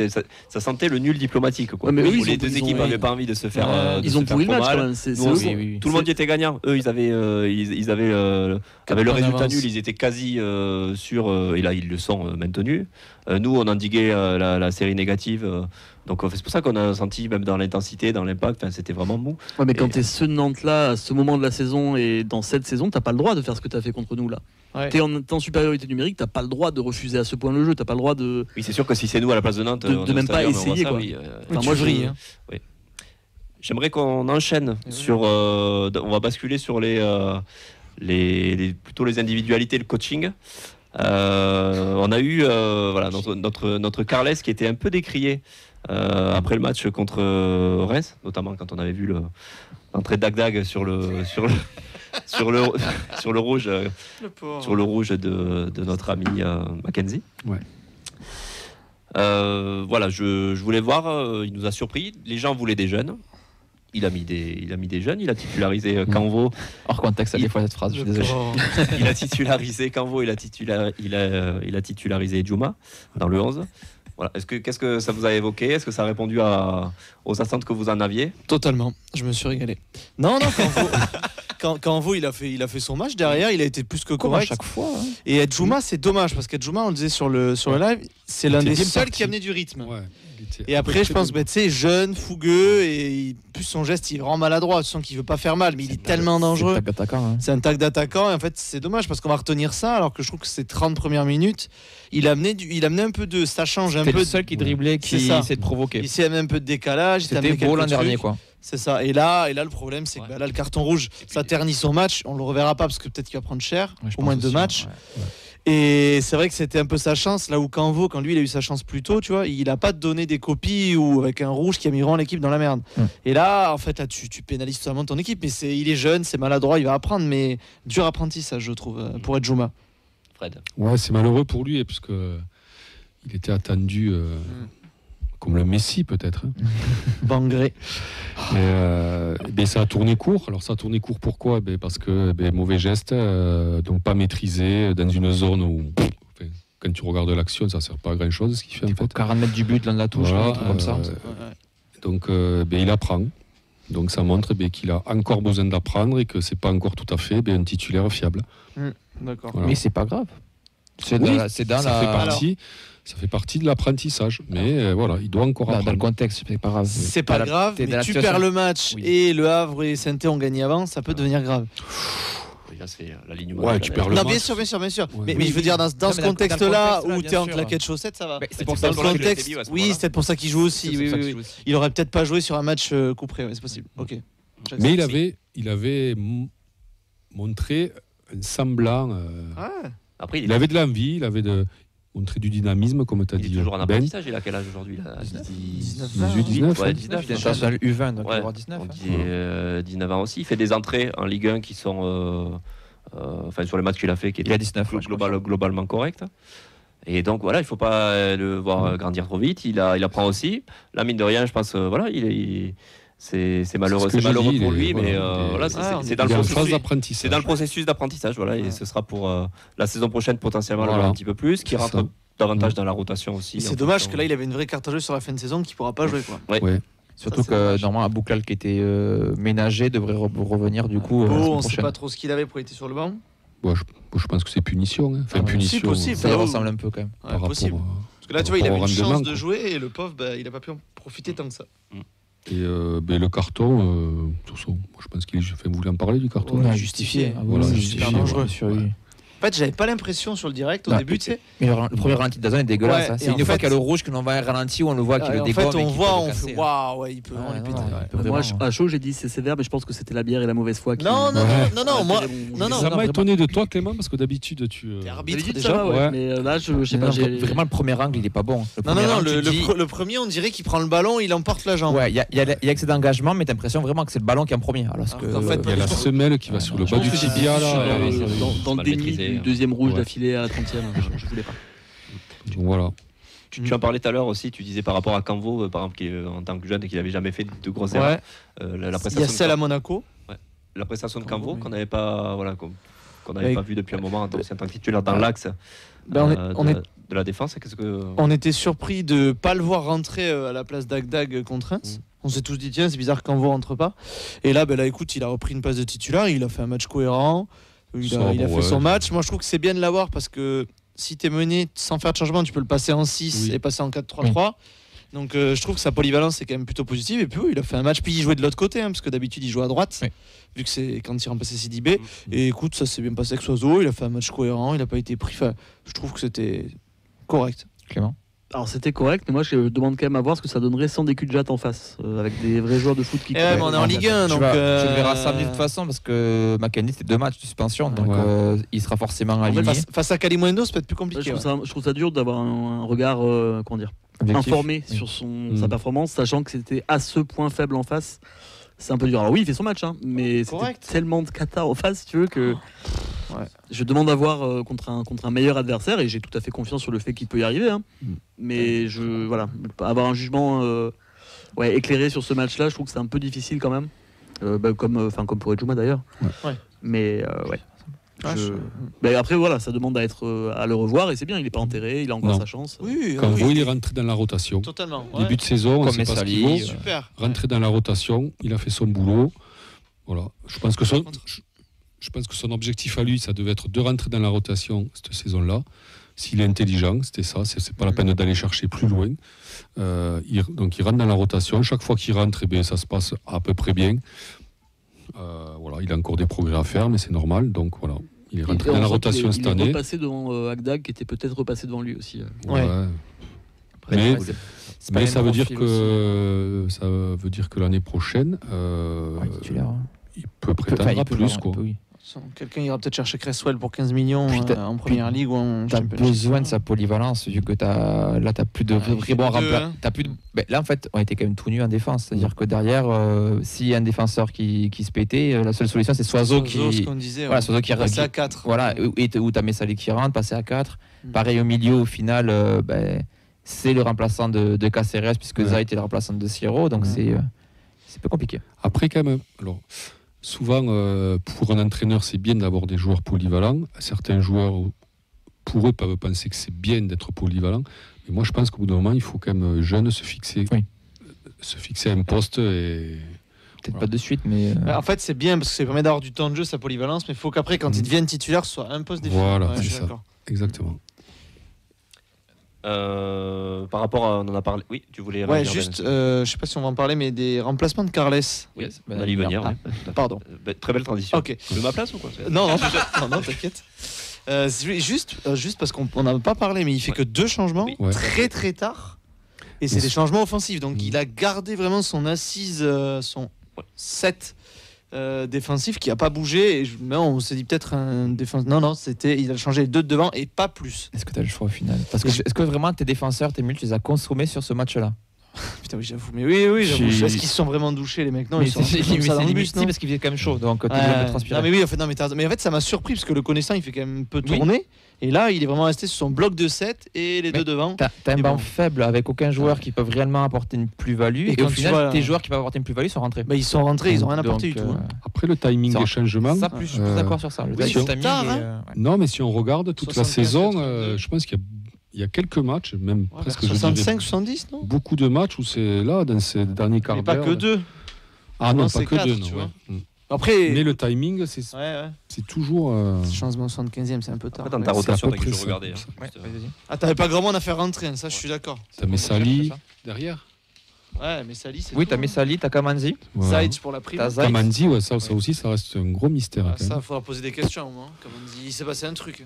ça sentait le nul diplomatique, quoi. Mais les deux équipes n'avaient pas envie de se faire. Ils ont pourri le match. Tout le monde y était gagnant. Eux, ils avaient le résultat nul. Ils étaient quasi sûrs. Et là, ils le sont maintenus. Nous, on endiguait la série négative. Donc c'est pour ça qu'on a senti, même dans l'intensité, dans l'impact, c'était vraiment mou. Ouais, mais quand t'es ce Nantes-là, à ce moment de la saison et dans cette saison, t'as pas le droit de faire ce que t'as fait contre nous là. Ouais. T'es en supériorité numérique, t'as pas le droit de refuser à ce point le jeu, t'as pas le droit de. Oui, c'est sûr que si c'est nous à la place de Nantes, de même pas essayer, quoi. Moi, je ris. Oui. J'aimerais qu'on enchaîne sur. On va basculer sur plutôt les individualités, le coaching. On a eu notre Carles qui était un peu décrié après le match contre Reims, notamment quand on avait vu l'entrée de Dagdag sur le rouge de notre ami Mackenzie. Ouais. Je voulais voir, il nous a surpris. Les gens voulaient des jeunes. Il a mis des jeunes, il a titularisé Canvo. Hors contexte, des fois cette phrase, je suis désolé. Il a titularisé Canvo, il a titularisé Djouma dans le 11. Voilà. Qu'est-ce que ça vous a évoqué? Est-ce que ça a répondu aux attentes que vous en aviez? Totalement, je me suis régalé. Non, Canvo, il a fait son match derrière, il a été plus que correct à chaque fois. Hein. Et Djouma, c'est dommage parce qu'Djouma, on le disait sur le live, c'est l'un des seuls qui a amené du rythme. Ouais. Et après, je pense, tu sais, jeune, fougueux, et plus son geste, il est vraiment maladroit. Tu sens qu'il veut pas faire mal, mais il est tellement dangereux. C'est un tag d'attaquant, et en fait, c'est dommage parce qu'on va retenir ça, alors que je trouve que ces 30 premières minutes, il amenait un peu de. Ça change un peu. C'est le seul qui driblait, qui essaie de provoquer. Il s'est amené un peu de décalage. C'était beau l'an dernier, quoi. C'est ça. Et là, le problème, c'est que là, le carton rouge, ça ternit son match. On le reverra pas parce que peut-être qu'il va prendre cher, au moins 2 matchs. Ouais. Et c'est vrai que c'était un peu sa chance, là où Canvo, quand lui il a eu sa chance plus tôt, tu vois, il a pas donné des copies ou avec un rouge qui a mis vraiment l'équipe dans la merde. Et là, en fait, là, tu pénalises totalement ton équipe, mais il est jeune, c'est maladroit, il va apprendre, mais dur apprentissage, je trouve, pour être Djouma. Fred. Ouais, c'est malheureux pour lui, parce que il était attendu comme le Messi peut-être. Bangré. Mais ça a tourné court. Alors ça a tourné court pourquoi? Parce que mauvais geste, donc pas maîtrisé, dans une zone où quand tu regardes l'action, ça sert pas à grand chose ce qu'il fait en fait. 40 mètres du but, l'un de la touche, voilà, comme ça. Donc il apprend. Donc ça montre qu'il a encore besoin d'apprendre et que c'est pas encore tout à fait un titulaire fiable. D'accord. Voilà. Mais c'est pas grave. Ça fait partie de l'apprentissage, mais voilà, il doit encore apprendre. Dans le contexte, c'est pas grave. C'est pas grave, mais tu perds le match et Le Havre et Saint-Étienne ont gagné avant, ça peut devenir grave. Là, c'est l'alignement. Ouais, tu perds le match. Bien sûr. Ouais. Mais je veux dire, dans ce contexte-là où tu es en claquette chaussette, ça va. C'est pour ça le contexte. Oui, c'est peut-être pour ça qu'il joue aussi. Il aurait peut-être pas joué sur un match coup près, c'est possible. Ok. Mais il avait montré un semblant. Après, il avait de l'envie, il avait montrer du dynamisme, comme tu as dit. Il est toujours en apprentissage, il a quel âge aujourd'hui? 19. Ouais, 19. Il est dans le U20, donc il va avoir 19. On dit 19 ans aussi. Il fait des entrées en Ligue 1 qui sont. Sur les matchs qu'il a fait, qui étaient 19, globalement corrects. Et donc voilà, il ne faut pas le voir grandir trop vite. Il apprend aussi. Là, mine de rien, je pense, voilà, c'est malheureux, pour lui, mais voilà, c'est dans le processus d'apprentissage. Voilà, et ce sera pour la saison prochaine potentiellement le voir un petit peu plus, qui rentre davantage dans la rotation aussi. C'est dommage que là, il avait une vraie carte à jouer sur la fin de saison qu'il ne pourra pas jouer. Quoi. Ouais. Surtout que normalement Abouklal qui était ménagé devrait revenir du coup. On ne sait pas trop ce qu'il avait pour être sur le banc. Je pense que c'est punition. Hein. Enfin, punition. C'est possible. Ça ressemble un peu quand même. Ouais, possible. Parce que là, tu vois, il avait une chance de jouer et le pauvre, il n'a pas pu en profiter tant que ça. Et le carton, tout ça, moi, je pense qu'il voulait en parler du carton. On a justifié. Justifié. Dangereux. En fait, j'avais pas l'impression sur le direct au début, tu sais. Mais le premier ralenti de Dazon est dégueulasse. Ouais, c'est une fois qu'il y a le rouge que l'on voit un ralenti où on le voit qu'il le dégomme. En fait, on fait waouh, il peut vraiment les péter. Moi, à chaud, j'ai dit c'est sévère, mais je pense que c'était la bière et la mauvaise foi qui. Non, moi. Ça m'a étonné de toi, Clément, parce que d'habitude, tu. T'es arbitre déjà. Mais là, je sais pas. Vraiment, le premier angle, il est pas bon. Non, le premier, on dirait qu'il prend le ballon, il emporte la jambe. Ouais, il y a excès d'engagement, mais t'as l'impression vraiment que c'est le ballon qui est en premier. En fait, il y a la semelle qui va sur le bas du tibia là. Dans le déni du deuxième rouge d'affilée à la 30e, je voulais pas. Voilà. Tu en parlais tout à l'heure aussi, tu disais par rapport à Canvo, par exemple, qui en tant que jeune et qui n'avait jamais fait de grosses erreurs. Il y a celle à Monaco. La prestation de Canvo qu'on n'avait pas, qu'on n'avait pas vu depuis un moment en tant que titulaire dans l'axe de la défense. On était surpris de ne pas le voir rentrer à la place d'Agdag contre Reims. On s'est tous dit tiens, c'est bizarre qu'Canvo rentre pas. Et là, écoute, il a repris une place de titulaire, il a fait un match cohérent. Il a fait son match. Moi, je trouve que c'est bien de l'avoir parce que si tu es mené sans faire de changement, tu peux le passer en 6 et passer en 4-3-3. Donc, je trouve que sa polyvalence est quand même plutôt positive. Et puis, il a fait un match. Puis, il jouait de l'autre côté parce que d'habitude, il joue à droite, vu que c'est quand il remplaçait Sidibé. Et écoute, ça s'est bien passé avec Soiseau. Il a fait un match cohérent. Il n'a pas été pris. Enfin, je trouve que c'était correct. Clément. Alors c'était correct, mais moi je demande quand même à voir ce que ça donnerait sans des culs de jatte en face, avec des vrais joueurs de foot qui. Mais on est en Ligue 1, donc tu verras samedi de toute façon parce que McKennie c'est 2 matchs de suspension, donc il sera forcément aligné. Face à Kalimundo, ça peut être plus compliqué. Je trouve ça dur d'avoir un regard informé sur sa performance, sachant que c'était à ce point faible en face. C'est un peu dur. Alors oui, il fait son match, mais c'était tellement de cata en face, si tu veux, que je demande à voir contre un meilleur adversaire et j'ai tout à fait confiance sur le fait qu'il peut y arriver. Mais avoir un jugement éclairé sur ce match-là, je trouve que c'est un peu difficile quand même, comme pour Edjouma d'ailleurs. Mais après voilà, ça demande à le revoir et c'est bien, il n'est pas enterré, il a encore sa chance. Quand il est rentré dans la rotation. Totalement. Début de saison, on ne sait pas ce qu'il vaut. Rentré dans la rotation, il a fait son boulot. Voilà. Je pense que son objectif à lui, ça devait être de rentrer dans la rotation cette saison-là. S'il est intelligent, c'était ça. C'est pas la peine d'aller chercher plus loin. Donc il rentre dans la rotation. Chaque fois qu'il rentre, ça se passe à peu près bien. Il a encore des progrès à faire, mais c'est normal. Donc voilà, il est rentré dans la rotation cette année. Il est repassé devant Agdag, qui était peut-être repassé devant lui aussi. Mais ça veut dire que l'année prochaine, il peut prétendre à plus. Quelqu'un ira peut-être chercher Cresswell pour 15 millions en première ligue ou en Champions. T'as besoin de sa polyvalence vu que t'as plus de vrais bons remplaçants. Là en fait on était quand même tout nu en défense, c'est-à-dire que derrière s'il y a un défenseur qui se pétait, la seule solution c'est Soiseau qui Soiseau qui passer à 4. Voilà, ou t'as Messali qui rentre, passer à 4. Pareil au milieu au final c'est le remplaçant de Caceres puisque Zay était le remplaçant de Sierro, donc c'est un peu compliqué. Après quand même, alors souvent, pour un entraîneur, c'est bien d'avoir des joueurs polyvalents. Certains joueurs, pour eux, peuvent penser que c'est bien d'être polyvalent. Mais moi, je pense qu'au bout d'un moment, il faut quand même jeune se fixer à un poste. Peut-être pas de suite, mais. En fait, c'est bien parce que ça permet d'avoir du temps de jeu, sa polyvalence. Mais il faut qu'après, quand il devienne titulaire, ce soit un poste défini. Voilà, c'est ça. Exactement. Par rapport à, on en a parlé. Oui, tu voulais. Juste, je sais pas si on va en parler, mais des remplacements de Carles. Oui, on allait y venir. Pardon. Très belle transition. Ok. Tu veux ma place ou quoi? Non, t'inquiète. Juste parce qu'on n'a pas parlé, mais il fait que 2 changements très très tard. Et c'est des changements offensifs. Donc il a gardé vraiment son assise, son 7 défensif qui n'a pas bougé. On s'est dit peut-être un défenseur. Non, il a changé les 2 de devant et pas plus. Est-ce que tu as le choix au final? Est-ce que vraiment tes défenseurs, tes mules, tu les as consommés sur ce match-là? Putain, oui, j'avoue. Mais oui, j'avoue. Est-ce qu'ils se sont vraiment douchés, les mecs? Non, ils sont comme ça dans le bus, non? Parce qu'il faisait quand même chaud, donc t'es ouais. de transpirer. Non, mais oui, mais en fait, ça m'a surpris parce que le connaissant, il fait quand même un peu tourner. Et là, il est vraiment resté sur son bloc de 7 et les deux devant. T'as un banc faible avec aucun joueur qui peut réellement apporter une plus-value. Et au final, tes joueurs qui peuvent apporter une plus-value sont rentrés. Bah, ils sont rentrés, ils ont rien apporté du tout. Après le timing des changements. Ça, je suis plus d'accord sur ça. Le timing non, mais si on regarde toute la saison, je pense qu'il y a quelques matchs, même presque 65-70, non? Beaucoup de matchs où c'est là, dans ces derniers quarts d'heure. Mais pas que 2. Ah non, pas que 2, non. Après, mais le timing, c'est toujours. Changement 75e, c'est un peu tard. Après, dans ta rotation, t'as que je regardais. Ah, t'avais pas grand monde à faire rentrer, ça, je suis d'accord. T'as Messali derrière. Ouais, Messali, c'est. Oui, t'as Messali, t'as Kamanzi. Zaïd pour la prime. Kamanzi, ça aussi, ça reste un gros mystère. Ça, il faudra poser des questions au moins. Kamanzi, il s'est passé un truc.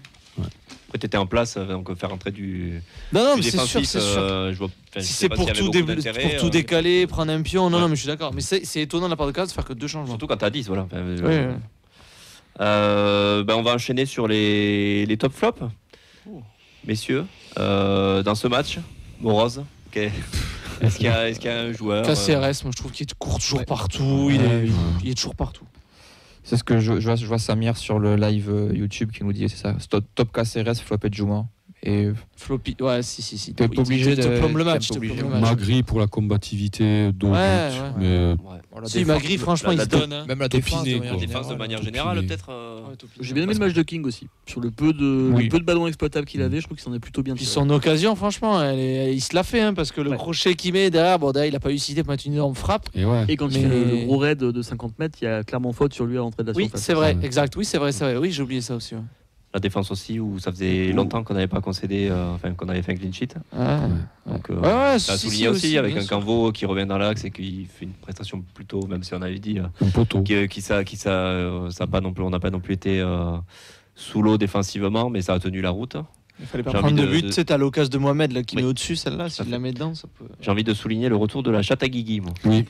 Après, t'étais en place, donc faire rentrer du. Non, mais c'est sûr, c'est sûr. Si c'est pour tout décaler, prendre un pion, non, mais je suis d'accord. Mais c'est étonnant de la part de Cas de faire que 2 changements. Surtout quand t'as 10, voilà. On va enchaîner sur les top flops. Messieurs, dans ce match, Moroz, est-ce qu'il y a un joueur KCRS, moi je trouve qu'il court toujours partout, il est toujours partout. C'est ce que je vois Samir sur le live YouTube qui nous dit, c'est ça, top KCRS, flopé de Juma. Et Floppy, ouais, si. T'es obligé de plomber le match. Magri pour la combativité, mais si Magri, franchement, il se donne. Même la défense de manière générale, peut-être. J'ai bien aimé le match de King aussi. Sur le peu de ballons exploitables qu'il avait, je trouve qu'il s'en est plutôt bien tiré. Puis son occasion, franchement, il se l'a fait, parce que le crochet qu'il met derrière, il a pas eu cité pour mettre une énorme frappe. Et quand il fait le gros raid de 50 mètres, il y a clairement faute sur lui à l'entrée de la surface. Oui, c'est vrai, exact. Oui, c'est vrai. Oui, j'ai oublié ça aussi. La défense aussi, où ça faisait longtemps qu'on n'avait pas concédé, qu'on avait fait un clean sheet. Donc, ça a souligné aussi avec un Canvo qui revient dans l'axe et qui fait une prestation plutôt, même si on avait dit, on n'a pas non plus été sous l'eau défensivement, mais ça a tenu la route. Il fallait pas prendre de but, tu sais, t'as l'occasion de Mohamed là, qui met au-dessus, celle-là, s'il la met dedans, ça peut. J'ai envie de souligner le retour de la chatte à Guigui, moi. Oui.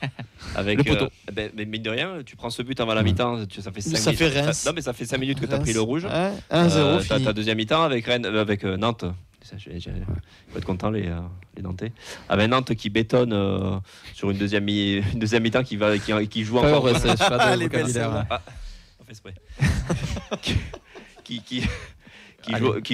Avec, le poteau. Mais mine de rien, tu prends ce but avant la mi-temps, ça fait 5 minutes. Ça fait Reims. Non, mais ça fait 5 minutes que t'as pris le rouge. 1-0 ta deuxième mi-temps avec Nantes. Je vais être content, les Nantais. Avec Nantes qui bétonne sur une deuxième mi-temps qui joue encore. Les belles celles-là. On fait exprès. Qui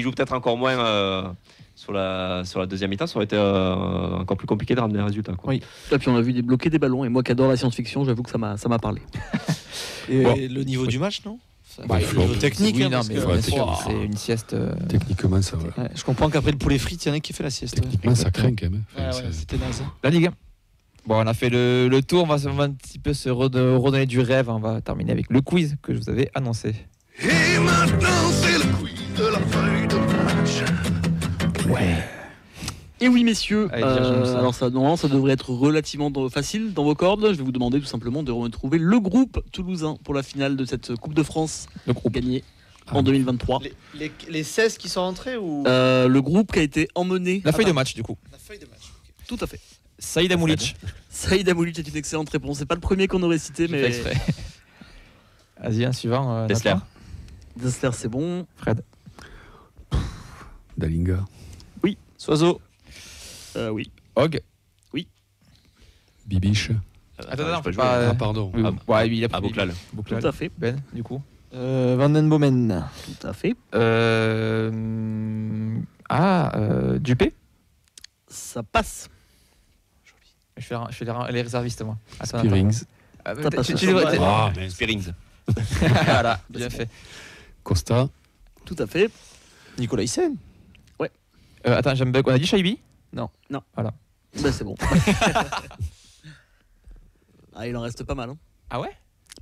joue peut-être encore moins sur la deuxième mi-temps, ça aurait été encore plus compliqué de ramener un résultat. Oui. Et puis on a vu débloquer des ballons, et moi qui adore la science-fiction, j'avoue que ça m'a parlé. Et le niveau du match, non? Le niveau technique, oui, c'est une sieste. Techniquement, ça va. Je comprends qu'après le poulet frites, il y en a qui fait la sieste. Techniquement, ça craint quand même. C'était naze. La Ligue 1. Bon, on a fait le tour, on va un petit peu se redonner du rêve. On va terminer avec le quiz que je vous avais annoncé. Et maintenant, c'est le quiz de la feuille de match. Ouais. Et oui, messieurs, alors ça devrait être relativement facile dans vos cordes. Je vais vous demander tout simplement de retrouver le groupe toulousain pour la finale de cette Coupe de France gagnée en 2023. Les 16 qui sont rentrés ou le groupe qui a été emmené. La feuille de match, du coup. La feuille de match. Okay. Tout à fait. Saïd Amoulic. Saïd Amoulic est une excellente réponse. C'est pas le premier qu'on aurait cité, mais. Vas-y, un suivant. Dessler. Dessler, c'est bon. Fred. Dalinga. Oui. Soiseau. Oui. Og. Oui. Bibiche. Attends, pas. Pardon. Ouais, il a pris Bouclal. Tout à fait. Ben, du coup. Van den Bomen. Tout à fait. Dupé. Ça passe. Je fais les réservistes, moi. Spearings. Spearings. Voilà, bien fait. Costa. Tout à fait. Nicolas Hyssen. Ouais. Attends, j'aime bien. On a dit Shaibi ? Non. Voilà. Ben, c'est bon. Il en reste pas mal. Hein. Ah ouais ?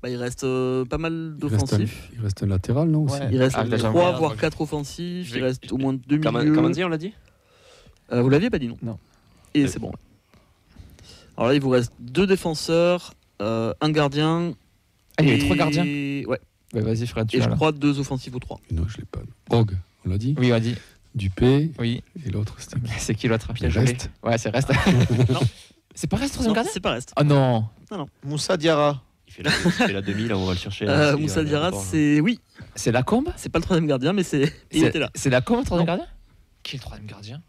Il reste pas mal d'offensifs. Il reste un latéral, non aussi. Il reste 3 voire 4 offensifs. Il reste au moins 2 milieux. Kamanzi, on l'a dit ? Vous l'aviez pas dit, non ? Non. Et c'est bon. Alors là, il vous reste 2 défenseurs, un gardien. Il y avait 3 gardiens ? Ouais. Vas-y, Fred. Et je crois 2 offensifs ou 3. Non, je l'ai pas. Og, on l'a dit ? Oui, on l'a dit. Dupé. Oui. Et l'autre, c'était. C'est qui l'autre ? Reste. Ouais, c'est Reste. Non. C'est pas Reste, troisième gardien ? C'est pas Reste. Oh non. Non. Moussa Diarra. Il fait la demi, là, on va le chercher. Moussa Diarra, c'est. Oui. C'est Lacombe ? C'est pas le troisième gardien, mais il était là. C'est Lacombe, le troisième gardien ? Qui est le troisième gardien ?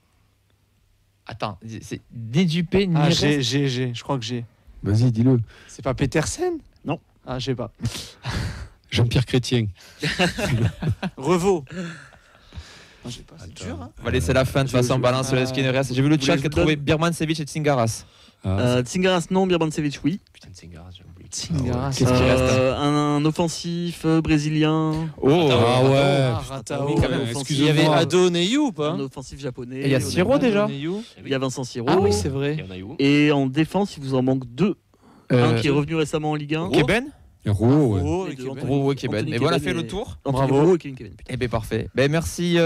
Attends, c'est ni Dupé, ni. Ah, j'ai. Je crois que j'ai. Vas-y, dis-le. C'est pas Petersen? Non. Ah, je sais pas. Jean-Pierre Chrétien. Revaux. Non, j'ai pas. C'est dur, hein. On va laisser la fin de toute façon, balance ce qui nous reste. J'ai vu le chat qui a trouvé Birmancevic et Tsingaras. Tsingaras non, Birmancevic oui. Putain, Tsingaras, j'ai oublié. Tsingaras. Qu'est-ce qui reste Un offensif brésilien. Oh, ah ouais. Ratao. quand même. Il y avait Ado Neyu ou pas? Un offensif japonais. Et il y a Siro déjà. Il y a Vincent Siro. Ah oui, c'est vrai. Et en défense, il vous en manque 2. Un qui est revenu récemment en Ligue 1. Keben. Rouault, Rouault et Keben. Et voilà, fait le tour. Bravo. Et Kevin Keben. Eh bien, parfait. Ben, merci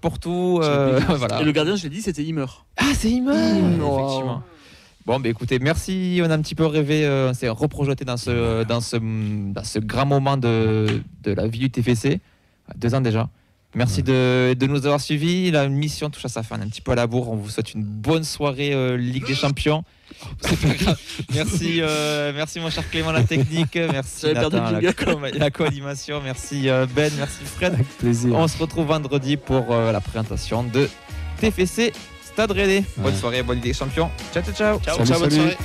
pour tout. Voilà. Et le gardien, je l'ai dit, c'était Himmer. Ah, c'est Himmer. Effectivement. Bon, bah écoutez, merci. On a un petit peu rêvé, on s'est reprojeté dans ce grand moment de la vie du TFC. 2 ans déjà. Merci de nous avoir suivis. La mission touche à sa fin. On est un petit peu à la bourre. On vous souhaite une bonne soirée Ligue des Champions. C'est pas grave. Merci mon cher Clément, la technique. Merci Nathan, la co-animation. Merci Ben, merci Fred. Avec plaisir. On se retrouve vendredi pour la présentation de TFC Stade Rennais. Bonne soirée, bonne Ligue des Champions. Ciao, ciao, ciao. Salut, Ciao, bonne salut. soirée.